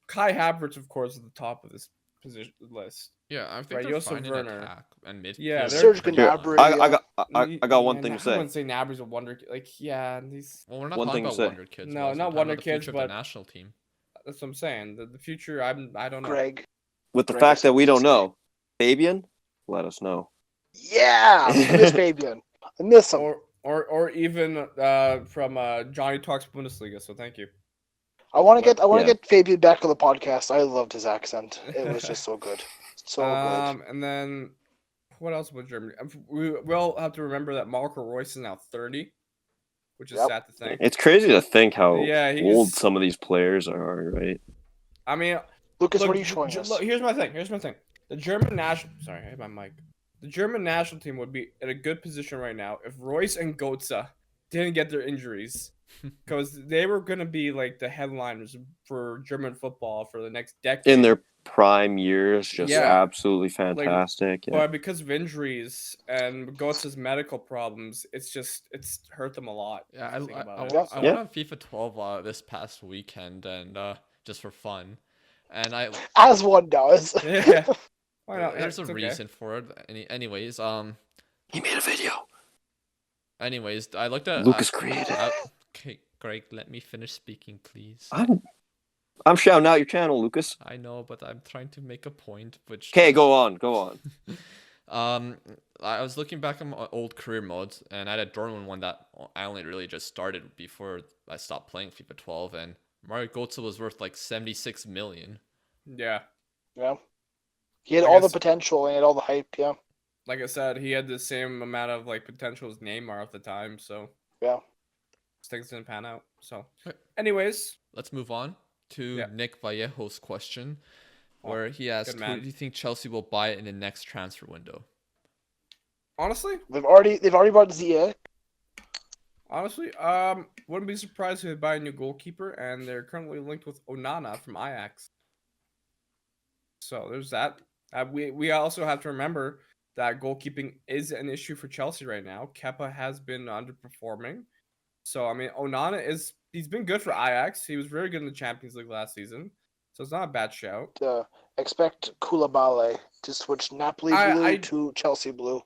Kai Havertz, of course, at the top of this position list. Yeah, I think they're fine in attack and midfield. Yeah, Serge Gnabry. I got one thing to say. I wouldn't say Gnabry's a wonder. Like, these. Well, we're not talking about wonder kids. No, not wonder kids, but the national team. That's what I'm saying. The future, I don't know. Greg. With the fact that we don't know, Fabian, let us know. Yeah, I miss Fabian. I miss him. Or even from Johnny Talks Bundesliga. So thank you. I want to get Fabian back on the podcast. I loved his accent. It was just so good. So good. And then what else about Germany? We'll have to remember that Marco Reus is now 30, which is sad to think. It's crazy to think how old some of these players are, right? I mean, Lucas, what are you showing us? Here's my thing. The German national. Sorry, I hit my mic. The German national team would be in a good position right now if Reus and Götze didn't get their injuries. because they were going to be like the headliners for German football for the next decade. In their prime years, just absolutely fantastic. But because of injuries and Götz's medical problems, it's hurt them a lot. Yeah, I went on FIFA 12 this past weekend and just for fun, and as one does. Yeah. Why not? There's a reason for it. Anyways, he made a video. Anyways, I looked at Lucas created. Okay, Greg, let me finish speaking, please. I'm shouting out your channel, Lucas. I know, but I'm trying to make a point. Okay, go on. I was looking back at my old career modes, and I had a Dortmund one that I only really just started before I stopped playing FIFA 12, and Mario Götze was worth like 76 million. Yeah. Yeah. He had all the potential and he had all the hype, yeah. Like I said, he had the same amount of like potential as Neymar at the time, so yeah. Things didn't pan out. So anyways. Let's move on to Nick Vallejo's question, where he asked, who do you think Chelsea will buy in the next transfer window? Honestly? They've already bought Ziyech. Honestly, wouldn't be surprised if they buy a new goalkeeper, and they're currently linked with Onana from Ajax. So there's that. We also have to remember that goalkeeping is an issue for Chelsea right now. Kepa has been underperforming. So, I mean, Onana he's been good for Ajax. He was very good in the Champions League last season. So it's not a bad shout. Expect Koulibaly to switch Napoli blue to Chelsea blue.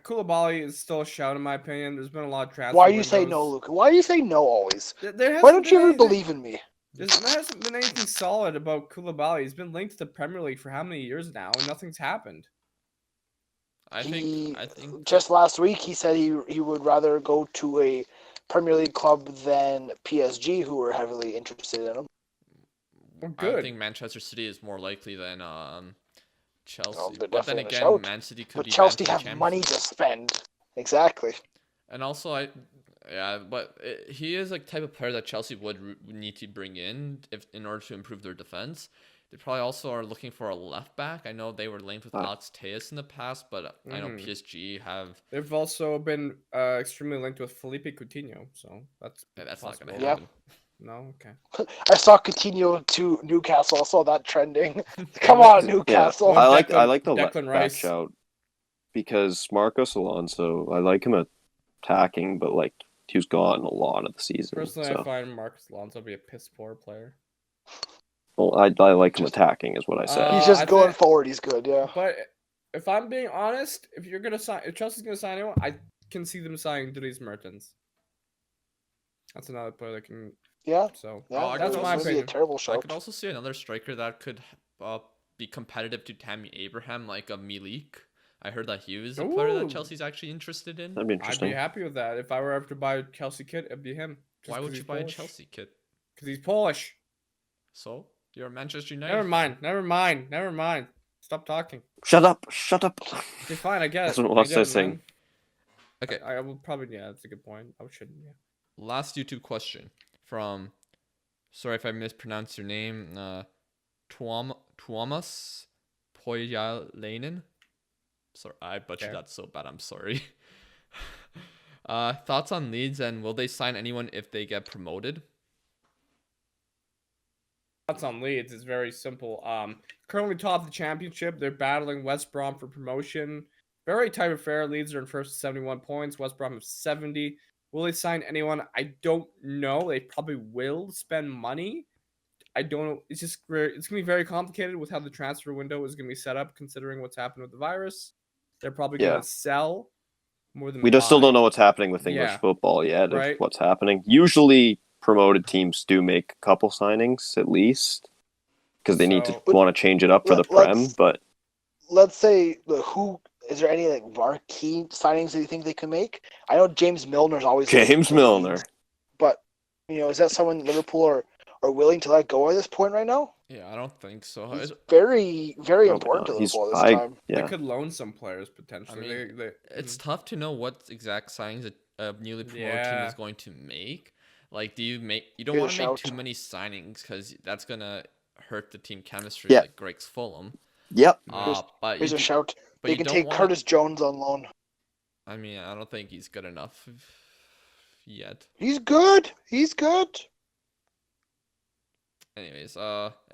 Koulibaly is still a shout in my opinion. There's been a lot of transfer Why do you say no, Luca? Why do you say no always? Why don't you ever believe in me? There hasn't been anything solid about Koulibaly. He's been linked to the Premier League for how many years now, and nothing's happened. I think just last week he said he would rather go to a Premier League club than PSG, who were heavily interested in him. Well, good. I think Manchester City is more likely than Chelsea. Oh, but then again, Man City could be Chelsea have money to spend. Exactly. And also, he is like type of player that Chelsea would need to bring in in order to improve their defense. They probably also are looking for a left back. I know they were linked with Alex Tejas in the past, but I know PSG have. They've also been extremely linked with Felipe Coutinho, so that's not going to happen. No, okay. I saw Coutinho to Newcastle. I saw that trending. Come on, Newcastle. Yeah. I like the left back shout because Marcos Alonso. I like him attacking, but like he was gone a lot of the season. Personally, I find Marcos Alonso to be a piss poor player. Well, I like him attacking, is what I said. He's just going forward. He's good, yeah. But if I'm being honest, if Chelsea's gonna sign anyone, I can see them signing Dries Mertens. That's another player that can. Yeah. So that's my opinion. A terrible shot. I could also see another striker that could be competitive to Tammy Abraham, like a Milik. I heard that he was a player that Chelsea's actually interested in. That'd be interesting. I'd be happy with that. If I were ever to buy a Chelsea kit, it'd be him. Why would you buy a Chelsea kit? Because he's Polish. So you're a Manchester United. Never mind. Stop talking. Shut up. Okay, fine. I guess. That's what I was saying. Okay. I will probably. Yeah, that's a good point. I shouldn't. Yeah. Last YouTube question from. Sorry if I mispronounced your name. Tuomas Poyalainen. Sorry, I butchered that so bad. I'm sorry. Thoughts on Leeds, and will they sign anyone if they get promoted? Thoughts on Leeds is very simple. Currently top of the championship. They're battling West Brom for promotion. Very tight affair. Leeds are in first with 71 points. West Brom have 70. Will they sign anyone? I don't know. They probably will spend money. I don't know. It's going to be very complicated with how the transfer window is going to be set up, considering what's happened with the virus. They're probably going to sell more than we still don't know what's happening with English football yet. Right? What's happening? Usually, promoted teams do make a couple signings at least because they need to want to change it up for the Prem. But let's say is there any like marquee signings that you think they can make? I know James Milner's always Milner, but is that someone Liverpool are willing to let go at this point right now? Yeah, I don't think so. He's very, very important to Liverpool this time. Yeah. They could loan some players potentially. I mean, it's tough to know what exact signings a newly promoted team is going to make. Like, you don't want to make too many signings because that's gonna hurt the team chemistry. Yeah. Like Greg's Fulham. Yep. But here's a shout. They can take Curtis Jones on loan. I mean, I don't think he's good enough. yet. He's good. He's good. Anyways,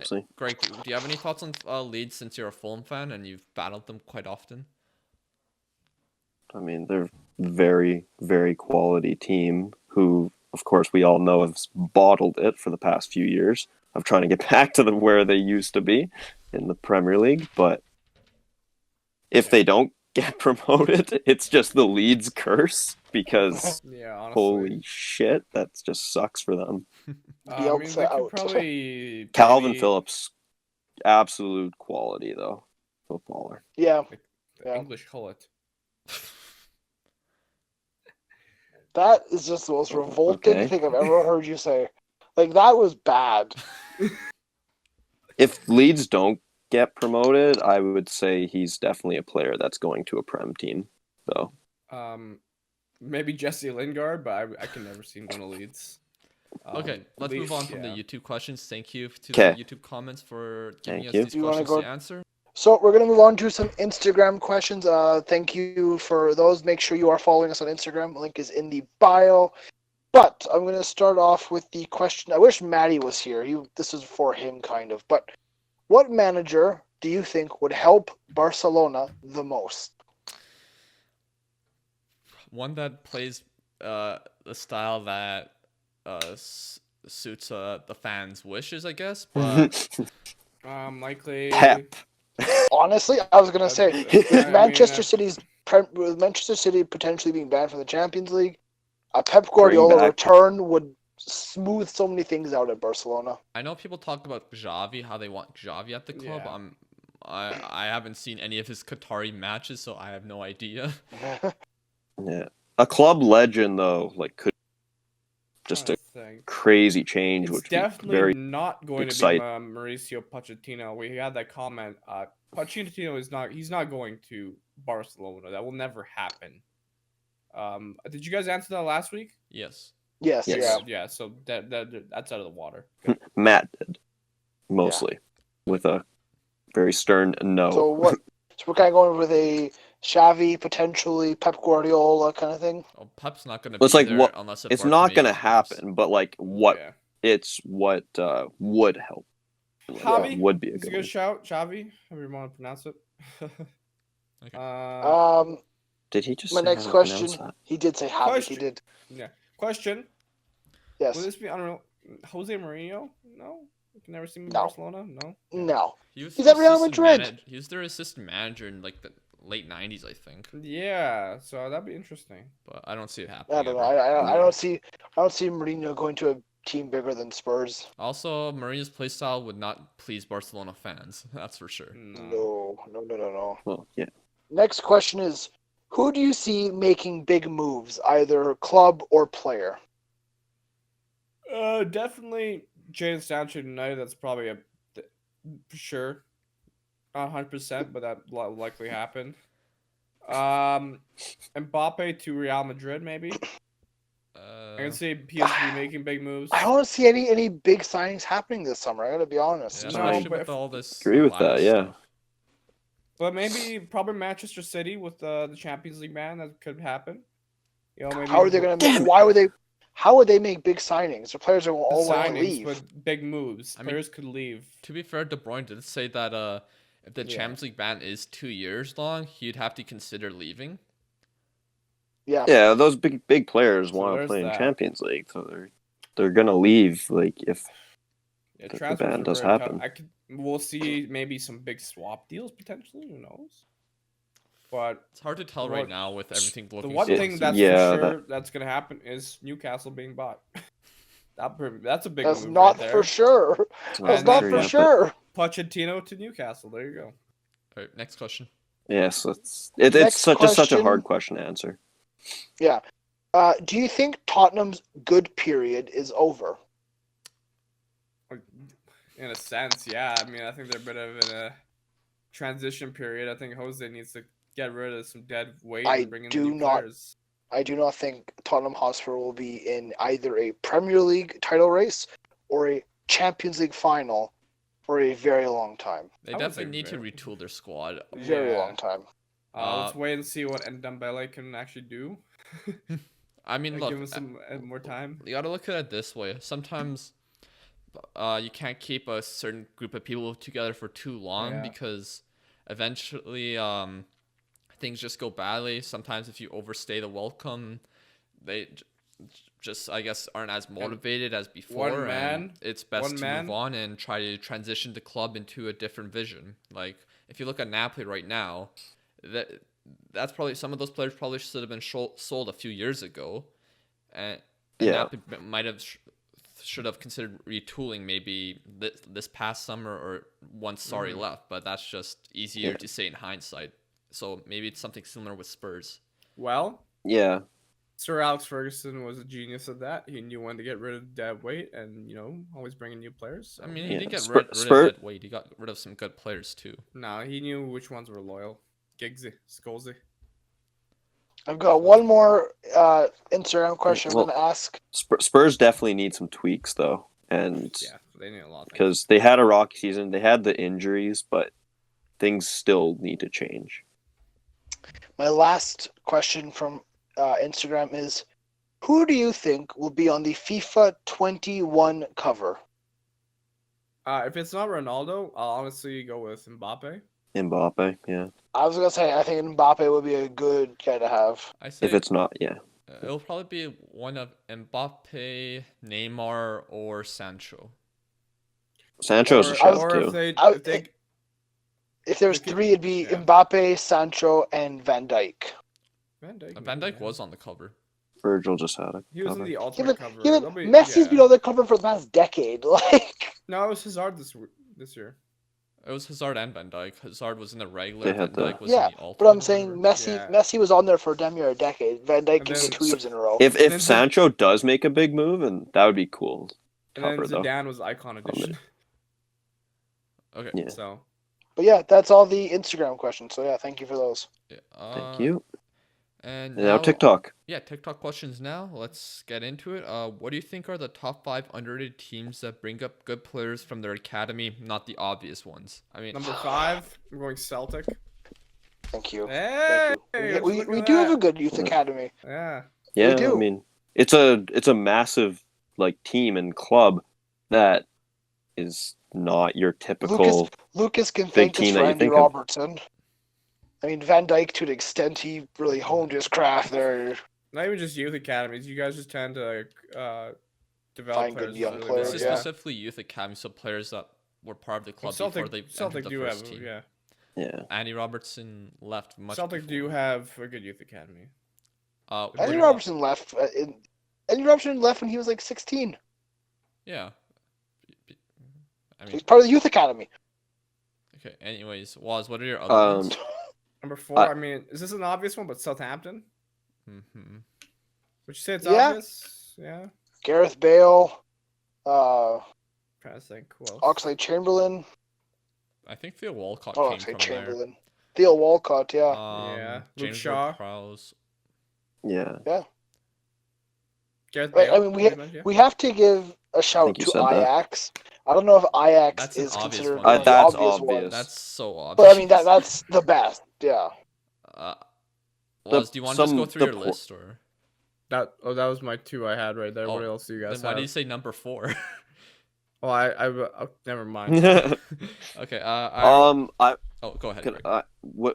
See. Greg, do you have any thoughts on Leeds since you're a Fulham fan and you've battled them quite often? I mean, they're very, very quality team who, of course, we all know have bottled it for the past few years of trying to get back to where they used to be in the Premier League. But if they don't get promoted, it's just the Leeds curse because holy shit, that just sucks for them. I mean, they could probably Calvin Phillips, absolute quality though, footballer. Yeah, English call it. That is just the most revolting thing I've ever heard you say. Like, that was bad. If Leeds don't get promoted, I would say he's definitely a player that's going to a Prem team, though. Maybe Jesse Lingard, but I can never see him going to Leeds. Okay, let's move on from the YouTube questions. Thank you to the YouTube comments for giving us these questions to answer. So we're going to move on to some Instagram questions. Thank you for those. Make sure you are following us on Instagram. Link is in the bio. But I'm going to start off with the question. I wish Maddie was here. This is for him, kind of. But what manager do you think would help Barcelona the most? One that plays the style that suits the fans' wishes, I guess. But likely Pep. Honestly, I was gonna say with Manchester City potentially being banned from the Champions League, a Pep Guardiola return would smooth so many things out at Barcelona. I know people talk about Xavi, how they want Xavi at the club. I haven't seen any of his Qatari matches, so I have no idea. Yeah, a club legend though, like could just a crazy change. It's which definitely very not going to be Mauricio Pochettino. We had that comment. Pochettino is not. He's not going to Barcelona. That will never happen. Did you guys answer that last week? Yes. Yes. Yeah. So that's out of the water. Matt did mostly with a very stern no. So what? So we're kind of going with a Xavi, potentially Pep Guardiola kind of thing. Oh, Pep's not going to be there unless it's not going to happen. But like what? Yeah. It's what would help. Javi would be a good shout. Xavi, however you want to pronounce it. Okay. Did he just? My next question. He did say Javi. He did. Yeah. Question. Yes. Will this be unreal? Jose Mourinho? No. You can never see him in Barcelona. No. No. He's at Real Madrid. He was their assistant manager in like the late '90s, I think. Yeah. So that'd be interesting. But I don't see it happening. I don't know. I don't see Mourinho going to a team bigger than Spurs. Also, Mourinho's playstyle would not please Barcelona fans. That's for sure. No. Well, yeah. Next question is, who do you see making big moves, either club or player? Definitely Jadon Sancho United. That's probably for sure, 100%, but that will likely happen. Mbappe to Real Madrid, maybe. I can see PSG making big moves. I don't see any big signings happening this summer. I gotta be honest. Yeah, especially with all this. Agree with that, yeah. But probably Manchester City with the Champions League ban, that could happen. You know, maybe how are they gonna make? How would they make big signings? The players are all want to leave. But big moves. Players could leave. To be fair, De Bruyne did say that if the Champions League ban is 2 years long, he'd have to consider leaving. Yeah, those big players want to play in Champions League, so they're gonna leave. Like if the ban does happen, we'll see maybe some big swap deals potentially. Who knows? But it's hard to tell right now with everything looking. The one thing that's for sure that's gonna happen is Newcastle being bought. That's a big. That's move not right for sure. That's not for sure. Pochettino to Newcastle. There you go. All right, next question. Yes, it's such a hard question to answer. Yeah. Do you think Tottenham's good period is over? In a sense, yeah. I mean, I think they're a bit of in a transition period. I think Jose needs to get rid of some dead weight and bring in new players. I do not think Tottenham Hotspur will be in either a Premier League title race or a Champions League final for a very long time. They definitely need to retool their squad. Very long time. Let's wait and see what Ndombele can actually do. I mean, Like, look, give him some more time. you gotta look at it this way. Sometimes, you can't keep a certain group of people together for too long because eventually, things just go badly. Sometimes if you overstay the welcome, they just, I guess, aren't as motivated as before. And it's best to move on and try to transition the club into a different vision. Like, if you look at Napoli right now, that's probably, some of those players probably should have been sold a few years ago. And Napoli should have considered retooling maybe this past summer or once Sarri left. But that's just easier to say in hindsight. So maybe it's something similar with Spurs. Well, yeah. Sir Alex Ferguson was a genius at that. He knew when to get rid of dead weight and, always bring in new players. So. I mean, he didn't get rid of dead weight. He got rid of some good players, too. No, he knew which ones were loyal. Giggsy, Skolzy. I've got one more Instagram question I'm going to ask. Spurs definitely need some tweaks, though. And yeah, they need a lot. Because they had a rocky season. They had the injuries, but things still need to change. My last question from Instagram is, who do you think will be on the FIFA 21 cover? If it's not Ronaldo, I'll honestly go with Mbappe. Mbappe, yeah. I was going to say, I think Mbappe would be a good guy to have. If it's not, yeah. It'll probably be one of Mbappe, Neymar, or Sancho. Sancho's a shout, too. If there's three, it'd be Mbappe, Sancho, and Van Dijk. Van Dijk was on the cover. Virgil just had it. He was in the ultimate cover. Messi's been on the cover for the past decade. No, it was Hazard this year. It was Hazard and Van Dijk. Hazard was in the regular. Van Dijk was in the ultimate. But I'm saying Messi was on there for damn near a decade. Van Dijk can get 2 years in a row. If Sancho does make a big move, and that would be cool. And then Zidane was Icon Edition. Okay. Yeah. So. But yeah, that's all the Instagram questions. So yeah, thank you for those. Yeah, thank you. And now TikTok. Yeah, TikTok questions now. Let's get into it. What do you think are the top 5 underrated teams that bring up good players from their academy, not the obvious ones? I mean, number 5, I'm going Celtic. Thank you. Hey, thank you. We do have a good youth academy. Yeah. Yeah, we do. I mean, it's a massive team and club that is not your typical Lucas can big thank us team for that you Andy think Robertson. I mean, Van Dijk, to an extent, he really honed his craft there. Not even just youth academies. You guys just tend to develop find players. good young really players. this is specifically youth academies, so players that were part of the club before they entered the first team. Yeah. Andy Robertson left much. Celtic do have a good youth academy. Andy Robertson left. Andy Robertson left when he was like 16. Yeah. I mean, he's part of the youth academy. Okay. Anyways, Woz, what are your other ones? Number 4. I mean, is this an obvious one? But Southampton. Mm-hmm. Would you say it's obvious? Yeah. Gareth Bale. Trying to think. Who else? Oxlade-Chamberlain. I think Theo Walcott came from Chamberlain. there. Theo Walcott, yeah. Luke Shaw. Yeah. Yeah. Gareth Bale, I mean, we have to give a shout to Ajax. I don't know if Ajax is considered the that's obvious one. That's so obvious. But I mean, that's the best. Yeah. Woz, do you want to just go through your list or? That was my 2 I had right there. What else do you guys have? Why do you say number 4? Well, I never mind. Okay. Go ahead.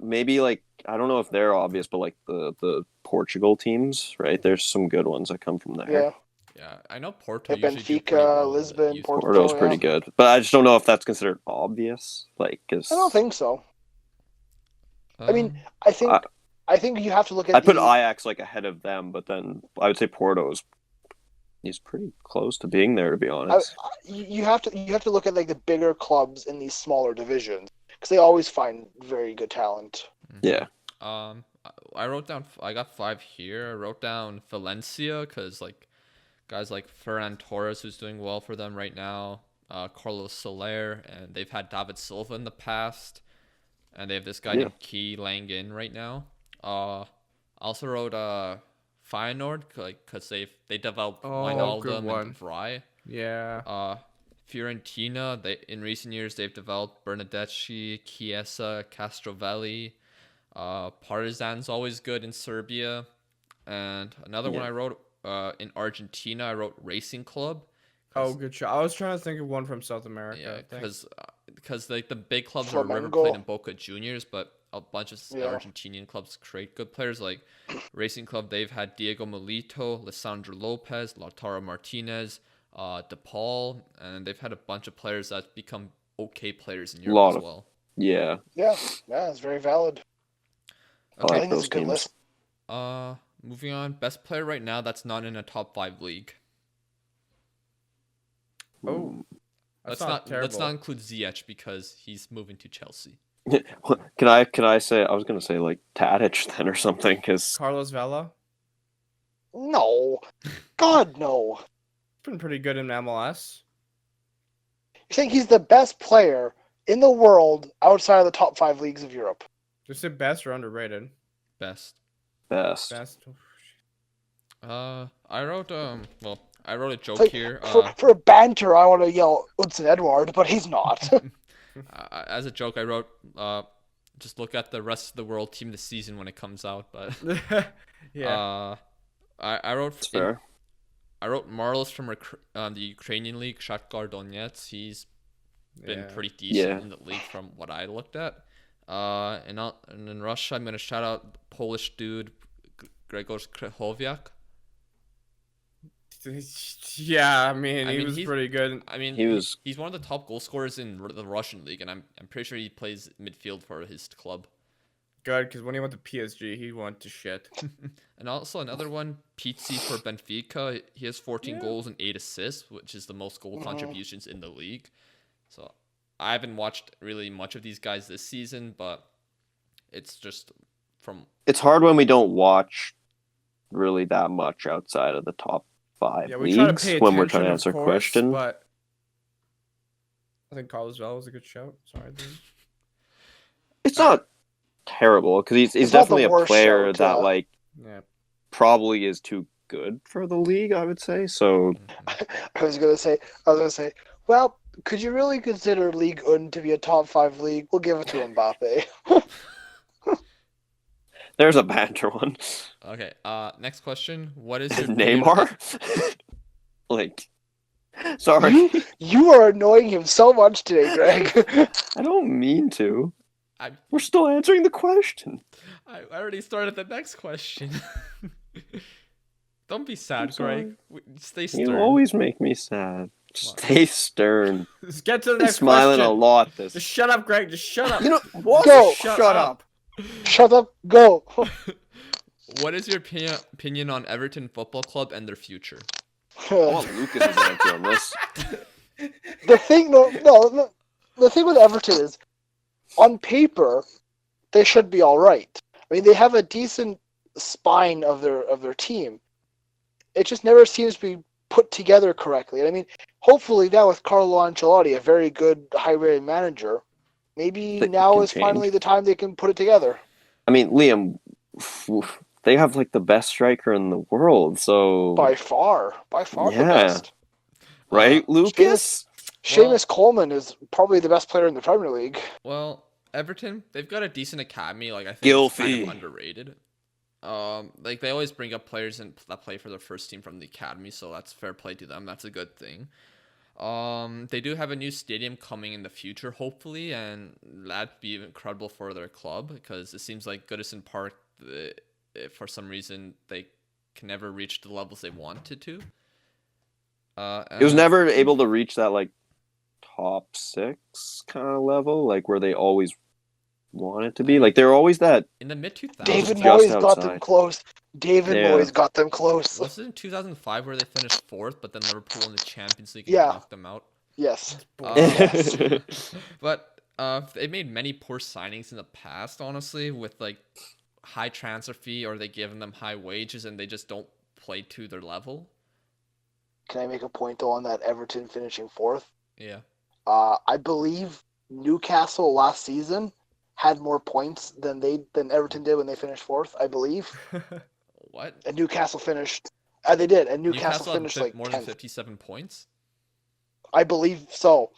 Maybe I don't know if they're obvious, but the Portugal teams, right? There's some good ones that come from there. Yeah. Yeah, I know Porto. Benfica, Lisbon, Porto's pretty good, but I just don't know if that's considered obvious. I don't think so. I mean, I think you have to look at. I put Ajax ahead of them, but then I would say Porto's. He's pretty close to being there, to be honest. You have to look at the bigger clubs in these smaller divisions because they always find very good talent. Yeah. I got 5 here. I wrote down Valencia because guys like Ferran Torres, who's doing well for them right now, Carlos Soler, and they've had David Silva in the past, and they have this guy named Key Langen right now. I also wrote Feyenoord because they developed Wijnaldum and Vrij. Yeah. Fiorentina, in recent years they've developed Bernardeschi, Chiesa, Castrovelli. Partizan's always good in Serbia. And another one I wrote in Argentina, I wrote Racing Club. Oh, good shot. I was trying to think of one from South America. Yeah, because like the big clubs Flamengo. are River Plate and Boca Juniors, but a bunch of Argentinian clubs create good players. Like Racing Club, they've had Diego Milito, Lisandro Lopez, Lautaro Martinez, DePaul, and they've had a bunch of players that become okay players in Europe as well. Yeah, it's very valid. Okay. I think it's a good list. Moving on, best player right now that's not in a top 5 league. Oh, let's not include Ziyech because he's moving to Chelsea. Can I say? I was gonna say like Tadic then or something because Carlos Vela. No, God no. He's been pretty good in MLS. You think he's the best player in the world outside of the top 5 leagues of Europe? Just say best or underrated? Best. I wrote a joke here. For banter, I want to yell Hudson Edward, but he's not. As a joke, I wrote, just look at the rest of the world team this season when it comes out. But yeah, I wrote fair. I wrote Marlos from the Ukrainian league, Shakhtar Donetsk. He's been pretty decent in the league from what I looked at. And in Russia, I'm gonna shout out the Polish dude Grzegorz Krychowiak. Yeah, he was pretty good. I mean, he's one of the top goal scorers in the Russian league, and I'm pretty sure he plays midfield for his club. Good, because when he went to PSG, he went to shit. And also another one, Pizzi for Benfica. He has 14 goals and 8 assists, which is the most goal contributions in the league. So I haven't watched really much of these guys this season, but it's just from... It's hard when we don't watch really that much outside of the top 5 leagues when we're trying to answer a question. But I think Carlos Vela was a good shout. Sorry, dude. It's not terrible because he's definitely a player that probably is too good for the league, I would say. So I was gonna say, well, could you really consider Ligue 1 to be a top 5 league? We'll give it to Mbappe. There's a banter one. Okay. Next question. What is your Neymar? Sorry. You are annoying him so much today, Greg. I don't mean to. We're still answering the question. I already started the next question. Don't be sad, Greg. Stay stern. You always make me sad. Stay stern. Just get to the next smiling question. a lot. Just shut up, Greg. Just shut up. What? Go. Shut up. Shut up. Go. What is your opinion on Everton Football Club and their future? I want Lucas' answer on this. The thing with Everton is, on paper, they should be all right. I mean, they have a decent spine of their team. It just never seems to be put together correctly. I mean, hopefully now with Carlo Ancelotti, a very good, high-rated manager, maybe now is finally the time they can put it together. I mean, Liam, they have the best striker in the world, so by far the best. Right, Lucas? Seamus Coleman is probably the best player in the Premier League. Well, Everton, they've got a decent academy. I think it's kind of underrated. They always bring up players that play for their first team from the academy, so that's fair play to them. That's a good thing. They do have a new stadium coming in the future, hopefully, and that'd be incredible for their club because it seems like Goodison Park, for some reason, they can never reach the levels they wanted to. It was never able to reach that top 6 kind of level, where they always wanted to be. They're always that in the mid 2000s. David Moyes got them close. Moyes got them close. Was it in 2005 where they finished 4th, but then Liverpool in the Champions League knocked them out? Yes. But they made many poor signings in the past, honestly, with high transfer fee, or they give them high wages and they just don't play to their level. Can I make a point though on that Everton finishing 4th? Yeah. I believe Newcastle last season had more points than Everton did when they finished 4th, I believe. What? And Newcastle finished. They did, and Newcastle finished more than 57 points. I believe so.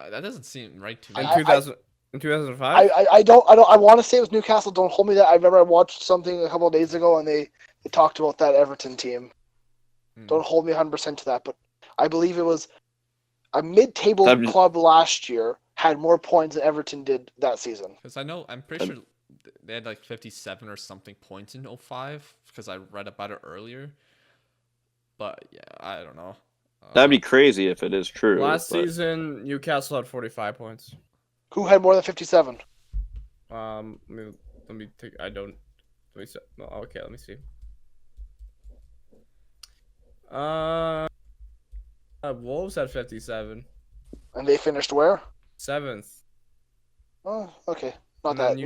That doesn't seem right to In me. In 2005? I want to say it was Newcastle. Don't hold me to that. I remember I watched something a couple of days ago, and they talked about that Everton team. Don't hold me 100% to that, but I believe it was a mid-table club last year had more points than Everton did that season. Because I'm pretty sure they had like 57 or something points in 05, because I read about it earlier. But yeah, I don't know. That'd be crazy if it is true. Last season, Newcastle had 45 points. Who had more than 57? Let me take. I don't. Let me see. No, okay, let me see. Wolves had 57. And they finished where? 7th. Oh, okay. Not And that. then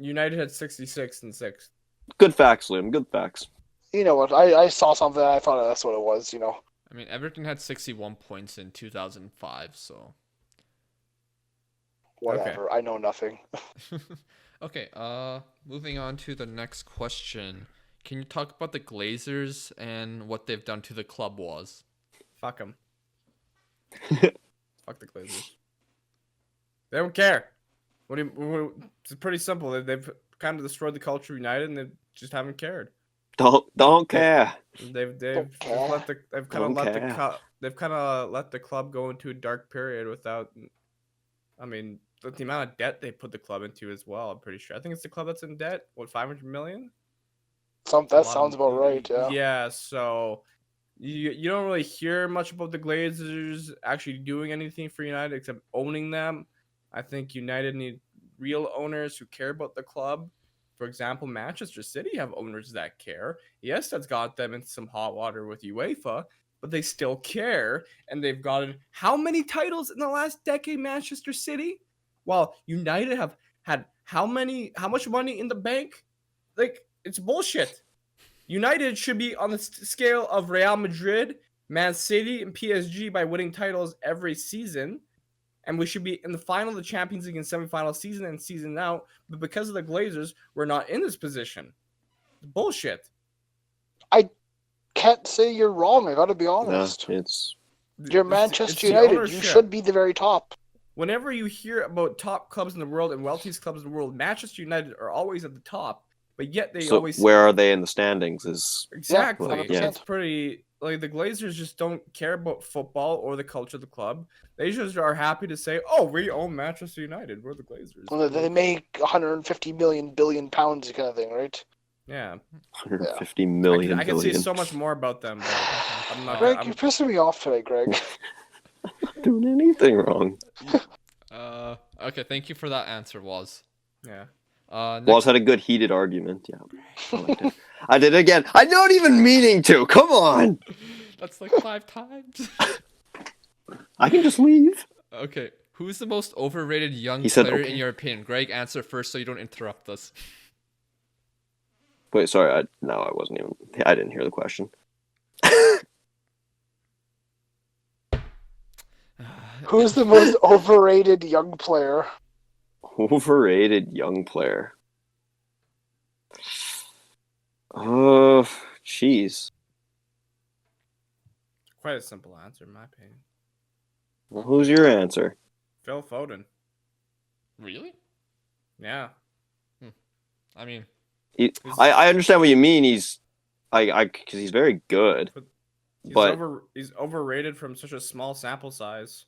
United had 66 and 6th. Good facts, Liam. Good facts. You know what? I saw something. I thought that's what it was. You know. I mean, Everton had 61 points in 2005, so. Whatever. Okay. I know nothing. Okay. Moving on to the next question. Can you talk about the Glazers and what they've done to the club Woz? Fuck them. Fuck the Glazers. They don't care. It's pretty simple. They've kind of destroyed the culture of United, and they just haven't cared. Don't care. They've kind of let the club go into a dark period without. I mean, the amount of debt they put the club into as well. I'm pretty sure. I think it's the club that's in debt. What, 500 million? That sounds about right. Yeah. Yeah. So you don't really hear much about the Glazers actually doing anything for United except owning them. I think United need real owners who care about the club. For example, Manchester City have owners that care. Yes, that's got them in some hot water with UEFA, but they still care, and they've gotten how many titles in the last decade, Manchester City? While United have had how much money in the bank? Like, it's bullshit. United should be on the scale of Real Madrid, Man City, and PSG by winning titles every season. And we should be in the final of the Champions League and semifinal season and season out. But because of the Glazers, we're not in this position. Bullshit. I can't say you're wrong. I got to be honest. No, you're Manchester United. You should be the very top. Whenever you hear about top clubs in the world and wealthiest clubs in the world, Manchester United are always at the top. But yet they always. Where are they in the standings? Exactly. Yeah. It's pretty. Like, the Glazers just don't care about football or the culture of the club. They just are happy to say, "Oh, we own Manchester United. We're the Glazers." Well, they make 150 billion pounds kind of thing, right? Yeah. 150 million. I can say so much more about them, but I'm not. Greg, you're pissing me off today, Greg. I'm not doing anything wrong. Okay, thank you for that answer, Woz. Yeah. Woz had a good heated argument. Yeah. I did it again. I'm not even meaning to. Come on. That's like 5 times. I can just leave. Okay. Who's the most overrated young player in your opinion? Greg, answer first so you don't interrupt us. Wait, sorry. I didn't hear the question. Who's the most overrated young player? Overrated young player. Oh, jeez. Quite a simple answer, in my opinion. Well, who's your answer? Phil Foden. Really? Yeah. I mean, I understand what you mean. Because he's very good. But he's overrated from such a small sample size.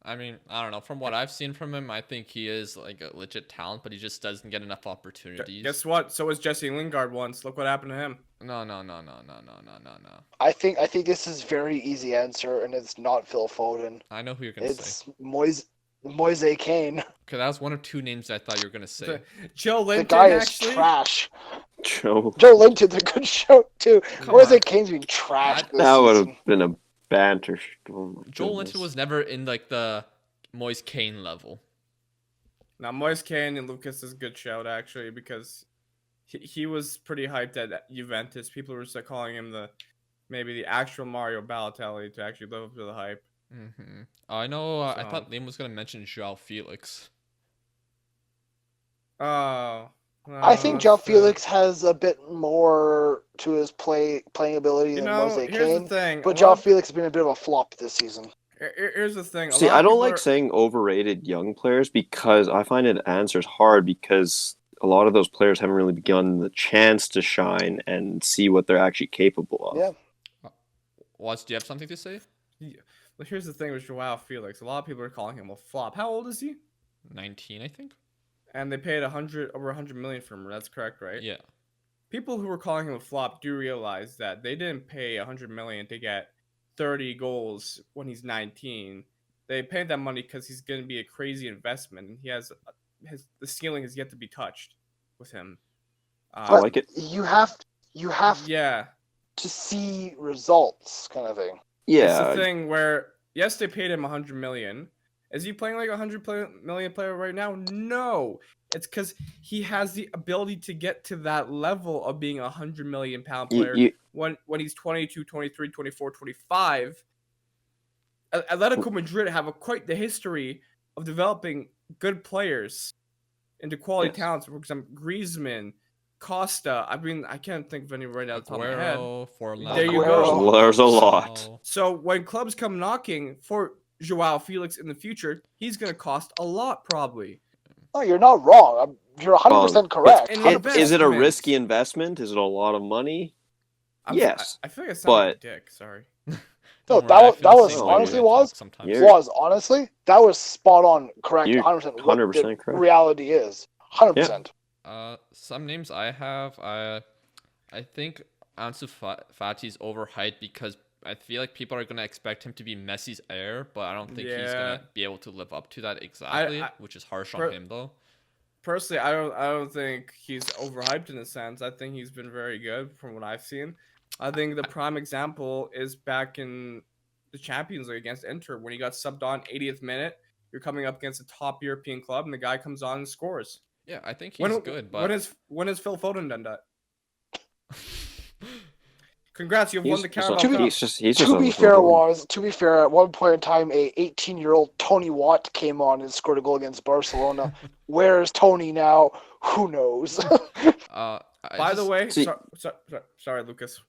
I mean, I don't know. From what I've seen from him, I think he is like a legit talent, but he just doesn't get enough opportunities. Guess what? So was Jesse Lingard once. Look what happened to him. No. I think this is very easy answer, and it's not Phil Foden. I know who you're gonna say. It's Moise Kean. Okay, that was one of 2 names I thought you were gonna say. Joe Linton. The guy is actually? trash. Joe Linton's a good show too. Moise Kean's been trash. That would have been a banter. Joel Linton was never in like the Moise Kean level. Now, Moise Kean and Lucas is a good shout actually, because he was pretty hyped at Juventus. People were calling him maybe the actual Mario Balotelli to actually live up to the hype. Mm-hmm. I know. I thought Liam was gonna mention Joao Felix. Oh. I think Joao Felix has a bit more to his playing ability than Moise Kean. Here's the thing. But Joao Felix has been a bit of a flop this season. Here's the thing. See, I don't like saying overrated young players because I find it answers hard because a lot of those players haven't really begun the chance to shine and see what they're actually capable of. Yeah. Woz, do you have something to say? Yeah. But here's the thing with Joao Felix. A lot of people are calling him a flop. How old is he? 19, I think. And they paid over 100 million for him. That's correct, right? Yeah. People who were calling him a flop do realize that they didn't pay 100 million to get 30 goals when he's 19. They paid that money because he's going to be a crazy investment, and he has the ceiling is yet to be touched with him. I like it. You have Yeah. to see results, kind of thing. Yeah. It's the thing where yes, they paid him 100 million. Is he playing like a 100 million player right now? No. It's because he has the ability to get to that level of being a 100 million pound player when he's 22, 23, 24, 25. Atletico Madrid have quite the history of developing good players into quality talents. For example, Griezmann, Costa. I mean, I can't think of any right now. Top of my head. There you go. There's a lot. So when clubs come knocking for Joao Felix in the future, he's going to cost a lot, probably. Oh, you're not wrong. You're 100% correct. Is it a risky investment? Is it a lot of money? Yes. I feel like I sound like a dick. Sorry. No, that was honestly honestly, that was spot on correct. 100%. 100% correct. Reality is 100%. Some names I have, I think Ansu Fati's overhyped because I feel like people are gonna expect him to be Messi's heir, but I don't think he's gonna be able to live up to that exactly, which is harsh on him though. Personally, I don't think he's overhyped in a sense. I think he's been very good from what I've seen. I think the prime example is back in the Champions League against Inter when he got subbed on 80th minute. You're coming up against a top European club, and the guy comes on and scores. Yeah, I think he's good. But when has Phil Foden done that? Congrats, you've won the Carabao Cup. To be fair, at one point in time, a 18-year-old Tony Watt came on and scored a goal against Barcelona. Where's Tony now? Who knows? By the way, sorry, Lucas.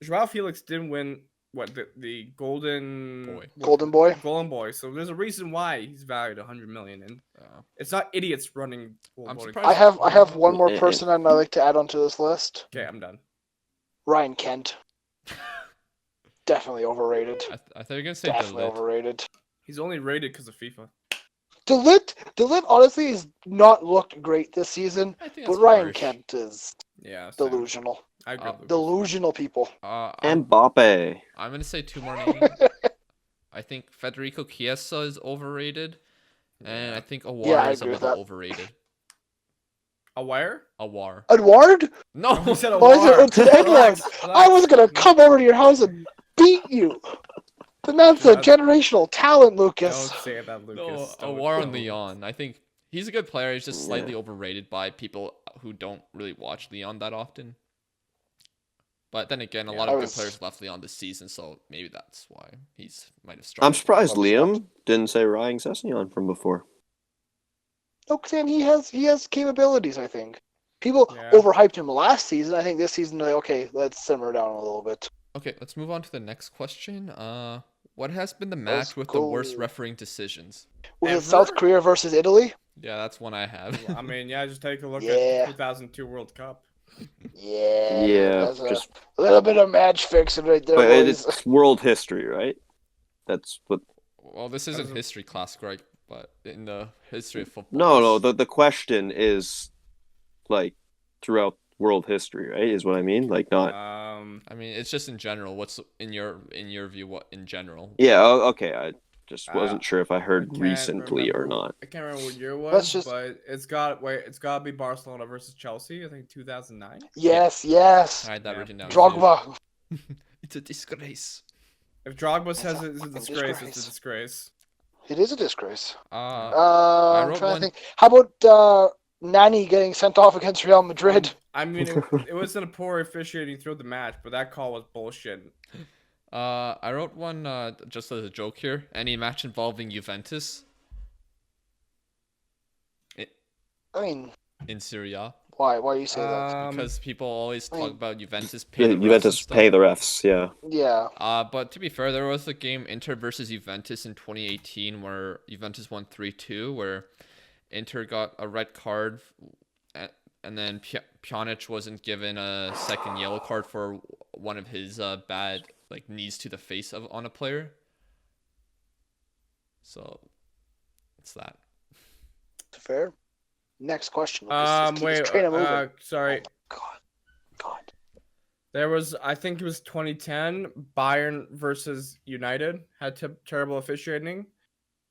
Joao Felix didn't win the Golden Boy. So there's a reason why he's valued 100 million, and it's not idiots running. I have one more person I'd like to add onto this list. Okay, I'm done. Ryan Kent. Definitely overrated. I thought you were gonna say definitely overrated. He's only rated because of FIFA. De Ligt honestly has not looked great this season, but Ryan Kent is delusional. I agree. Delusional people. Mbappe. I'm gonna say two more names. I think Federico Chiesa is overrated, and I think Awar is a little overrated. Awar? Edward? No, he said Awar. It's Edward. I was gonna come over to your house and beat you. But that's a generational talent, Lucas. Don't say that, Lucas. No, Awar on Lyon. I think he's a good player. He's just slightly overrated by people who don't really watch Lyon that often. But then again, a lot of good players left Lyon this season, so maybe that's why might have struggled. I'm surprised Liam didn't say Ryan Sessegnon from before. No, Sam, he has capabilities, I think. People overhyped him last season. I think this season, okay, let's simmer down a little bit. Okay, let's move on to the next question. What has been the match with the worst refereeing decisions? Was it South Korea versus Italy? Yeah, that's one I have. I mean, just take a look at the 2002 World Cup. Yeah. A little bit of match fixing right there. But it's world history, right? That's what. Well, this isn't history class, right? But in the history of football. No. The question is, like, throughout world history, right? Is what I mean. Like, not. I mean, it's just in general. What's in your view? What in general? Yeah. Okay. I just wasn't sure if I heard recently or not. I can't remember what year it was, but it's got to be Barcelona versus Chelsea. I think 2009. Yes. I had that written down. Drogba. It's a disgrace. If Drogba says it's a disgrace, it's a disgrace. It is a disgrace. I'm trying to think. How about Nani getting sent off against Real Madrid? I mean, it wasn't a poor officiating throughout the match, but that call was bullshit. I wrote one just as a joke here. Any match involving Juventus? I mean, in Serie A. Why? Why do you say that? Because people always talk about Juventus pay Yeah, the refs and Juventus stuff. pay the refs, yeah. Yeah. But to be fair, there was a game Inter versus Juventus in 2018 where Juventus won 3-2, where Inter got a red card, and then Pjanic wasn't given a second yellow card for one of his bad knees to the face on a player. So it's that. Fair. Next question. Let's keep this train moving. Sorry. Oh God. There was, I think it was 2010, Bayern versus United had terrible officiating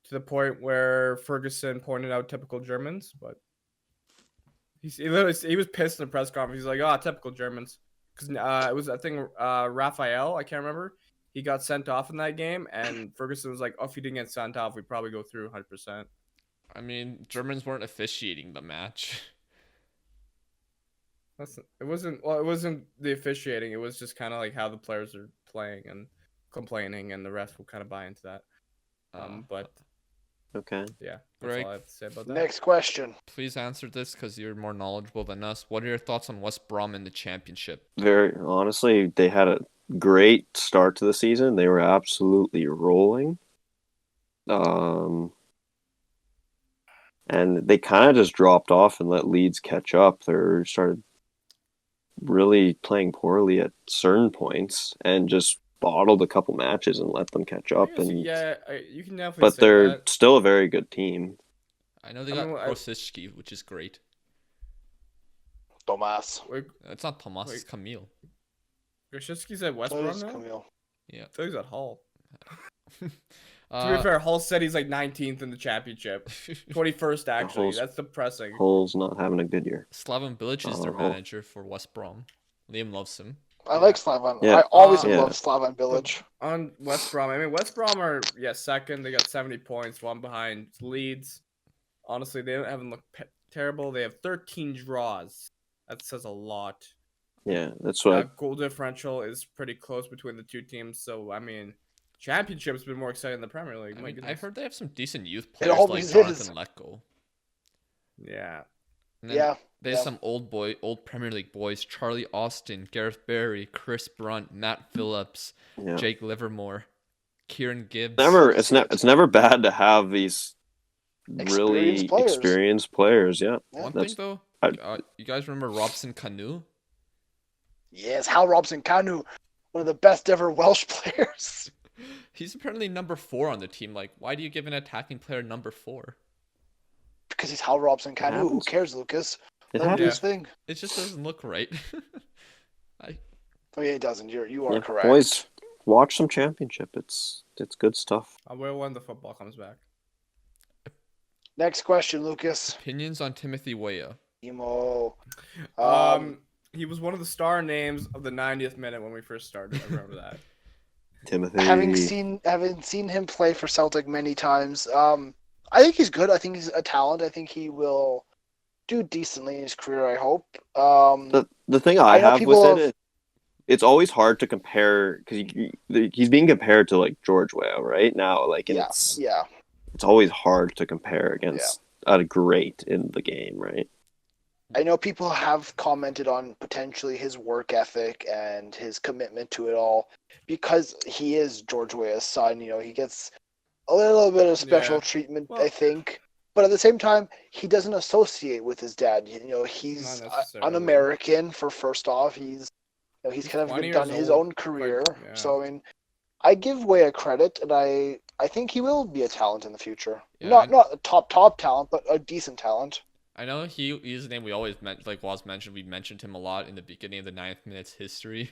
to the point where Ferguson pointed out typical Germans, but he was pissed in the press conference. He's like, "Oh, typical Germans," because it was, I think, Raphael, I can't remember. He got sent off in that game, and Ferguson was like, "Oh, if he didn't get sent off, we'd probably go through 100%." I mean, Germans weren't officiating the match. It wasn't the officiating. It was just kind of like how the players are playing and complaining, and the rest will kind of buy into that. But okay, yeah, that's Greg, all I have to say about that. Next question. Please answer this because you're more knowledgeable than us. What are your thoughts on West Brom in the championship? Very honestly, they had a great start to the season. They were absolutely rolling. And they kind of just dropped off and let Leeds catch up. They started really playing poorly at certain points and just bottled a couple matches and let them catch up. You can definitely. But say they're that. still a very good team. I know they got Rosicki, which is great. Tomas. It's not Tomas, it's Camille. Rosicki's at West Brom now? Camille. Yeah. I thought he's at Hull. To be fair, Hull said he's like 19th in the championship. 21st, actually. That's depressing. Hull's not having a good year. Slaven Bilic is their manager for West Brom. Liam loves him. I like Slaven. Yeah. I always love Slaven Bilic. On West Brom, I mean, West Brom are, second. They got 70 points, one behind Leeds. Honestly, they haven't looked terrible. They have 13 draws. That says a lot. Yeah, that's what goal differential is pretty close between the two teams. So, I mean, Championship's been more exciting than the Premier League. I heard they have some decent youth players like Jonathan Lecco. Yeah. They have some old Premier League boys: Charlie Austin, Gareth Barry, Chris Brunt, Matt Phillips, Jake Livermore, Kieran Gibbs. It's never bad to have these really experienced players. Yeah. One thing though, you guys remember Robson Kanu? Yes, Hal Robson Kanu, one of the best ever Welsh players. He's apparently number 4 on the team. Like, why do you give an attacking player number 4? Because he's Hal Robson Kanu. Who cares, Lucas? Let him do his thing. It just doesn't look right. Oh yeah, it doesn't. You are correct. Boys, watch some Championship. It's good stuff. I will when the football comes back. Next question, Lucas. Opinions on Timothy Weah. Emo. He was one of the star names of the 90th minute when we first started. I remember that. Timothy. Having seen him play for Celtic many times, I think he's good. I think he's a talent. I think he will do decently in his career, I hope. The thing I have with it, it's always hard to compare because he's being compared to like George Weah right now. It's always hard to compare against a great in the game, right? I know people have commented on potentially his work ethic and his commitment to it all because he is George Weah's son. You know, he gets a little bit of special treatment, I think. But at the same time, he doesn't associate with his dad. You know, he's an American for first off. He's kind of done his own career. So, I mean, I give Weah credit, and I think he will be a talent in the future. Yeah, not a top talent, but a decent talent. I know he's a name we always like Woz mentioned. We mentioned him a lot in the beginning of the 9th minute's history.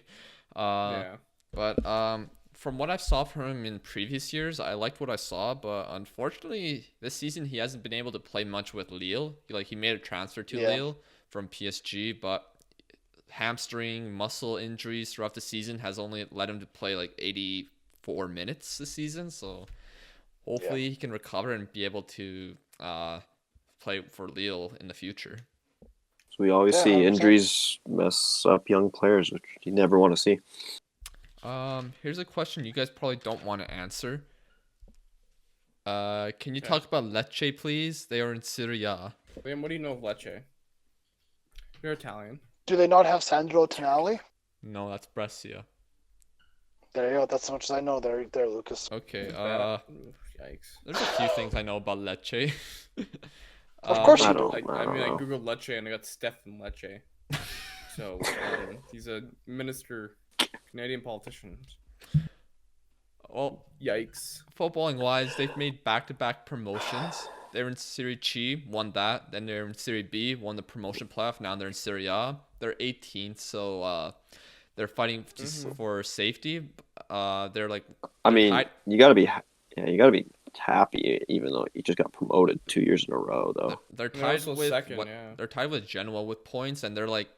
But from what I saw from him in previous years, I liked what I saw. But unfortunately, this season he hasn't been able to play much with Lille. He made a transfer to Lille from PSG, but hamstring, muscle injuries throughout the season has only led him to play 84 minutes this season. So hopefully he can recover and be able to play for Lille in the future. So we always see injuries mess up young players, which you never want to see. Here's a question you guys probably don't want to answer. Can you talk about Lecce, please? They are in Serie A. Liam, what do you know of Lecce? You're Italian. Do they not have Sandro Tonali? No, that's Brescia. There you go. That's as much as I know there, Lucas. Okay. Yikes. There's a few things I know about Lecce. Of course I you do. googled Lecce and I got Stefan Lecce. So he's a minister, Canadian politician. Well, yikes. Footballing wise, they've made back-to-back promotions. They're in Serie C, won that. Then they're in Serie B, won the promotion playoff. Now they're in Serie A. They're 18th, so they're fighting for safety. They're like. I mean, you gotta be happy, even though you just got promoted 2 years in a row, though. They're tied with they're tied with Genoa with points, and they're like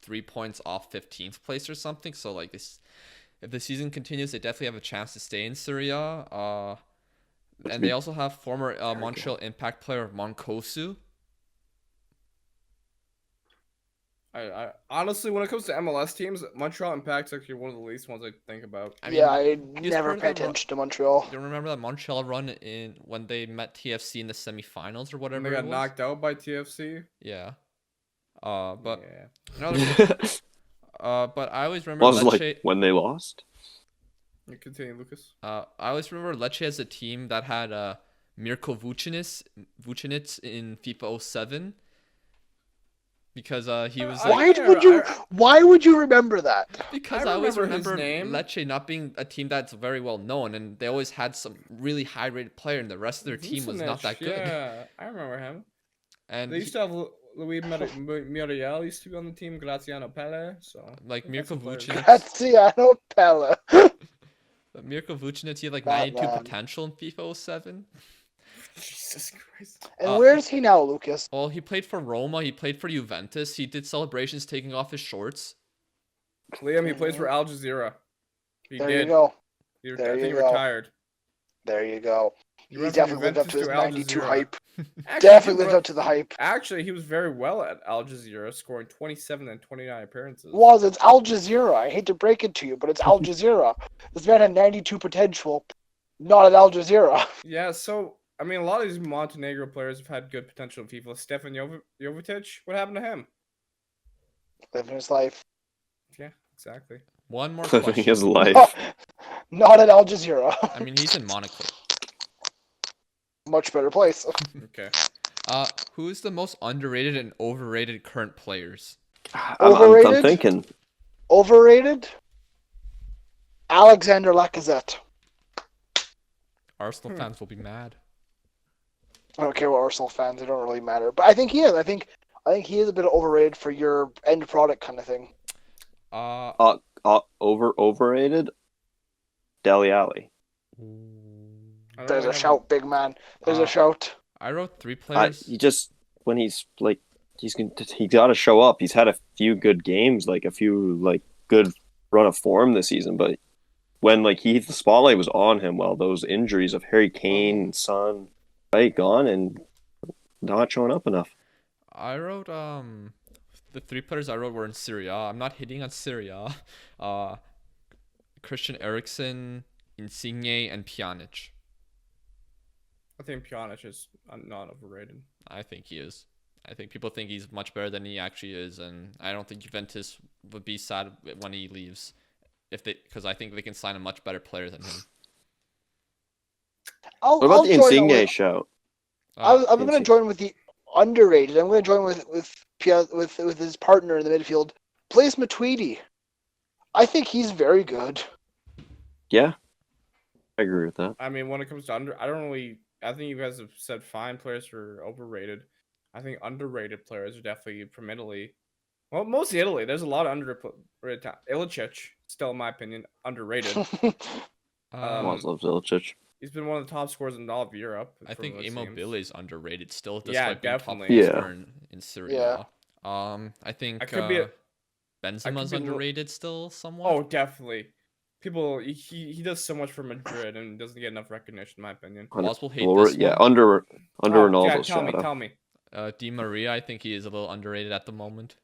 3 points off 15th place or something. So like this, if the season continues, they definitely have a chance to stay in Serie A. And they also have former Montreal Impact player Moncosu. I honestly, when it comes to MLS teams, Montreal Impact's actually one of the least ones I think about. I never pay attention to Montreal. Do you remember that Montreal run in when they met TFC in the semifinals or whatever? And they got knocked out by TFC. Yeah. But but I always remember Lecce, like when they lost. You continue, Lucas. I always remember Lecce as a team that had Mirko Vucinic in FIFA 07. Because he was like, why would you remember that? Because I always remember Lecce not being a team that's very well known, and they always had some really high rated player, and the rest of their team was not that good. Yeah, I remember him. And they used to have Luis Muriel used to be on the team, Graziano Pelle, so like Mirko Vucinic. Graziano Pelle. Mirko Vucinic, he had like 92 potential in FIFA 07. Jesus Christ. And where is he now, Lucas? Well, he played for Roma. He played for Juventus. He did celebrations taking off his shorts. Liam, he plays for Al Jazeera. There you go. He retired. There you go. He definitely lived up to his 92 Jazeera. hype. Definitely lived up to the hype. Actually, he was very well at Al Jazeera, scoring 27 and 29 appearances. It's Al Jazeera. I hate to break it to you, but it's Al Jazeera. This man had 92 potential, not at Al Jazeera. Yeah, so I mean, a lot of these Montenegro players have had good potential in FIFA. Stefan Jovetic, what happened to him? Living his life. Yeah, exactly. One more question. Living his life. Not at Al Jazeera. I mean, he's in Monaco. Much better place. Okay. Who's the most underrated and overrated current players? Overrated? I'm thinking. Overrated? Alexander Lacazette. Arsenal fans will be mad. I don't care what Arsenal fans, it don't really matter. But I think he is. I think he is a bit overrated for your end product kind of thing. Overrated? Dele Alli. There's a shout, big man. There's a shout. I wrote 3 players. He just when he's like he's got to show up. He's had a few good games, like a few like good run of form this season, but when like the spotlight was on him, while those injuries of Harry Kane and Son, right, gone and not showing up enough. I wrote the 3 players I wrote were in Serie A. I'm not hitting on Serie A. Christian Eriksen, Insigne, and Pjanic. I think Pjanic is not overrated. I think he is. I think people think he's much better than he actually is, and I don't think Juventus would be sad when he leaves, because I think they can sign a much better player than him. What about the Insigne shout? I'm going to join with the underrated. I'm going to join with his partner in the midfield, Blaise Matuidi. I think he's very good. Yeah, I agree with that. I mean, when it comes to I think you guys have said fine players are overrated. I think underrated players are definitely from Italy. Well, mostly Italy. There's a lot of underrated. Ilicic, still in my opinion, underrated. Woz loves Ilicic. He's been one of the top scorers in all of Europe. I think Immobile is underrated still. Yeah, definitely. In Serie A. I think Benzema's underrated still somewhat. Oh, definitely. People, he does so much for Madrid and doesn't get enough recognition, in my opinion. Woz will hate this one. under Ronaldo's shadow. Tell me. Di Maria, I think he is a little underrated at the moment.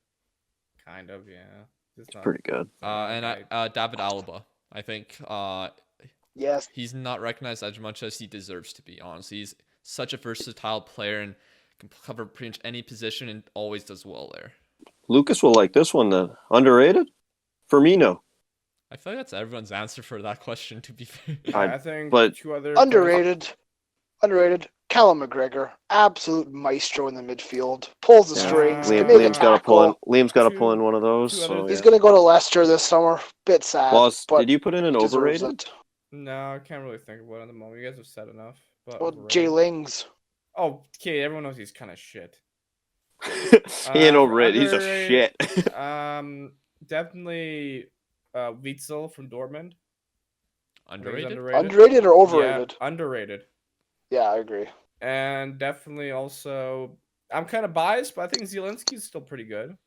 Kind of, yeah. It's pretty good. And David Alaba, I think. Yes. He's not recognized as much as he deserves to be, honestly. He's such a versatile player and can cover pretty much any position and always does well there. Lucas will like this one then. Underrated? Firmino. I feel like that's everyone's answer for that question, to be fair. Yeah, I think but two other underrated. Callum McGregor, absolute maestro in the midfield, pulls the strings, can make a tackle. Liam's got to pull in one of those. So, he's going to go to Leicester this summer. Bit sad. Woz, but did you put in an overrated? No, I can't really think of one at the moment. You guys have said enough. But well, Jay Lings. Oh, okay. Everyone knows he's kind of shit. He ain't overrated. He's a shit. Definitely Witzel from Dortmund. Underrated or overrated? Yeah, underrated. Yeah, I agree. And definitely also, I'm kind of biased, but I think Zielinski's still pretty good.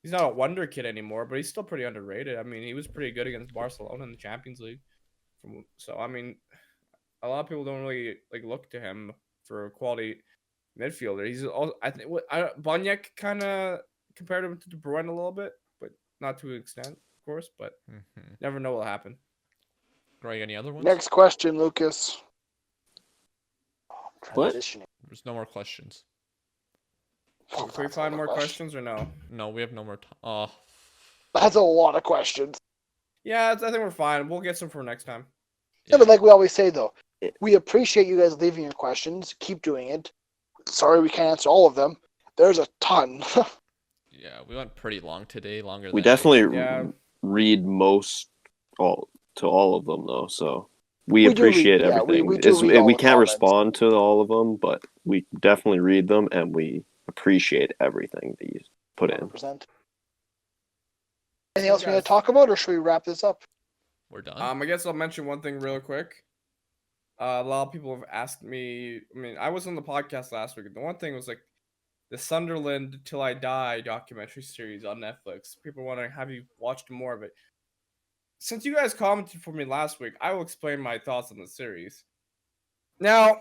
He's not a wonder kid anymore, but he's still pretty underrated. I mean, he was pretty good against Barcelona in the Champions League. So, I mean, a lot of people don't really look to him for a quality midfielder. He's also, I think, Boniek kind of compared him to De Bruyne a little bit, but not to an extent, of course. But never know what'll happen. Greg, any other ones? Next question, Lucas. What? There's no more questions. Can we find more questions or no? No, we have no more time. That's a lot of questions. Yeah, I think we're fine. We'll get some for next time. Yeah, but like we always say, though, we appreciate you guys leaving your questions. Keep doing it. Sorry we can't answer all of them. There's a ton. Yeah, we went pretty long today. Longer. We definitely read to all of them, though, so we appreciate everything. We can't respond to all of them, but we definitely read them, and we appreciate everything that you put 100%. in. Anything else we want to talk about, or should we wrap this up? We're done. I guess I'll mention one thing real quick. A lot of people have asked me. I mean, I was on the podcast last week, and the one thing was the Sunderland Till I Die documentary series on Netflix. People are wondering, have you watched more of it? Since you guys commented for me last week, I will explain my thoughts on the series. Now,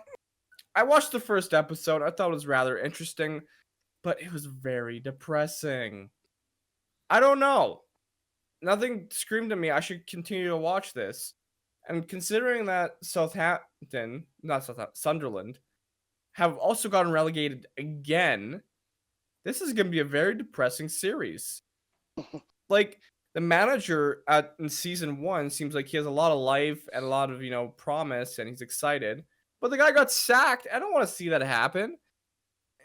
I watched the first episode. I thought it was rather interesting, but it was very depressing. I don't know. Nothing screamed at me I should continue to watch this. And considering that Sunderland, have also gotten relegated again, this is going to be a very depressing series. The manager in season 1 seems like he has a lot of life and a lot of, promise, and he's excited. But the guy got sacked. I don't want to see that happen.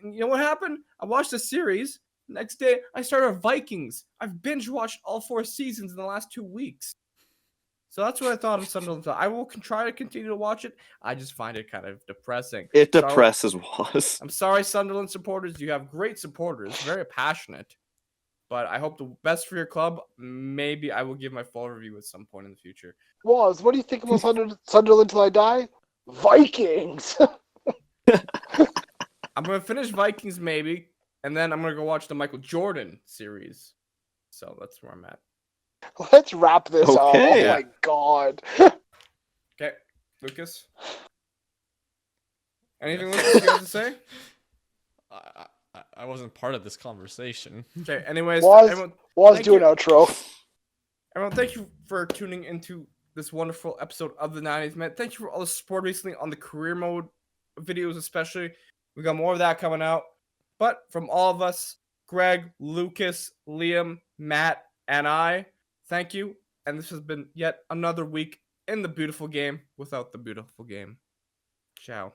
And you know what happened? I watched the series. Next day, I started Vikings. I've binge watched all 4 seasons in the last 2 weeks. So that's what I thought of Sunderland. I will try to continue to watch it. I just find it kind of depressing. It depresses Woz. I'm sorry, Sunderland supporters. You have great supporters, very passionate. But I hope the best for your club. Maybe I will give my full review at some point in the future. Woz, what do you think about Sunderland Till I Die? Vikings! I'm going to finish Vikings maybe, and then I'm going to go watch the Michael Jordan series. So that's where I'm at. Let's wrap this up. Oh my god. Okay, Lucas? Anything Lucas you have to say? I wasn't part of this conversation. Okay, anyways. Woz do an outro. Everyone, thank you for tuning into this wonderful episode of the 90s Minute. Thank you for all the support recently on the career mode videos especially. We got more of that coming out. But from all of us, Greg, Lucas, Liam, Matt, and I, thank you. And this has been yet another week in the beautiful game without the beautiful game. Ciao.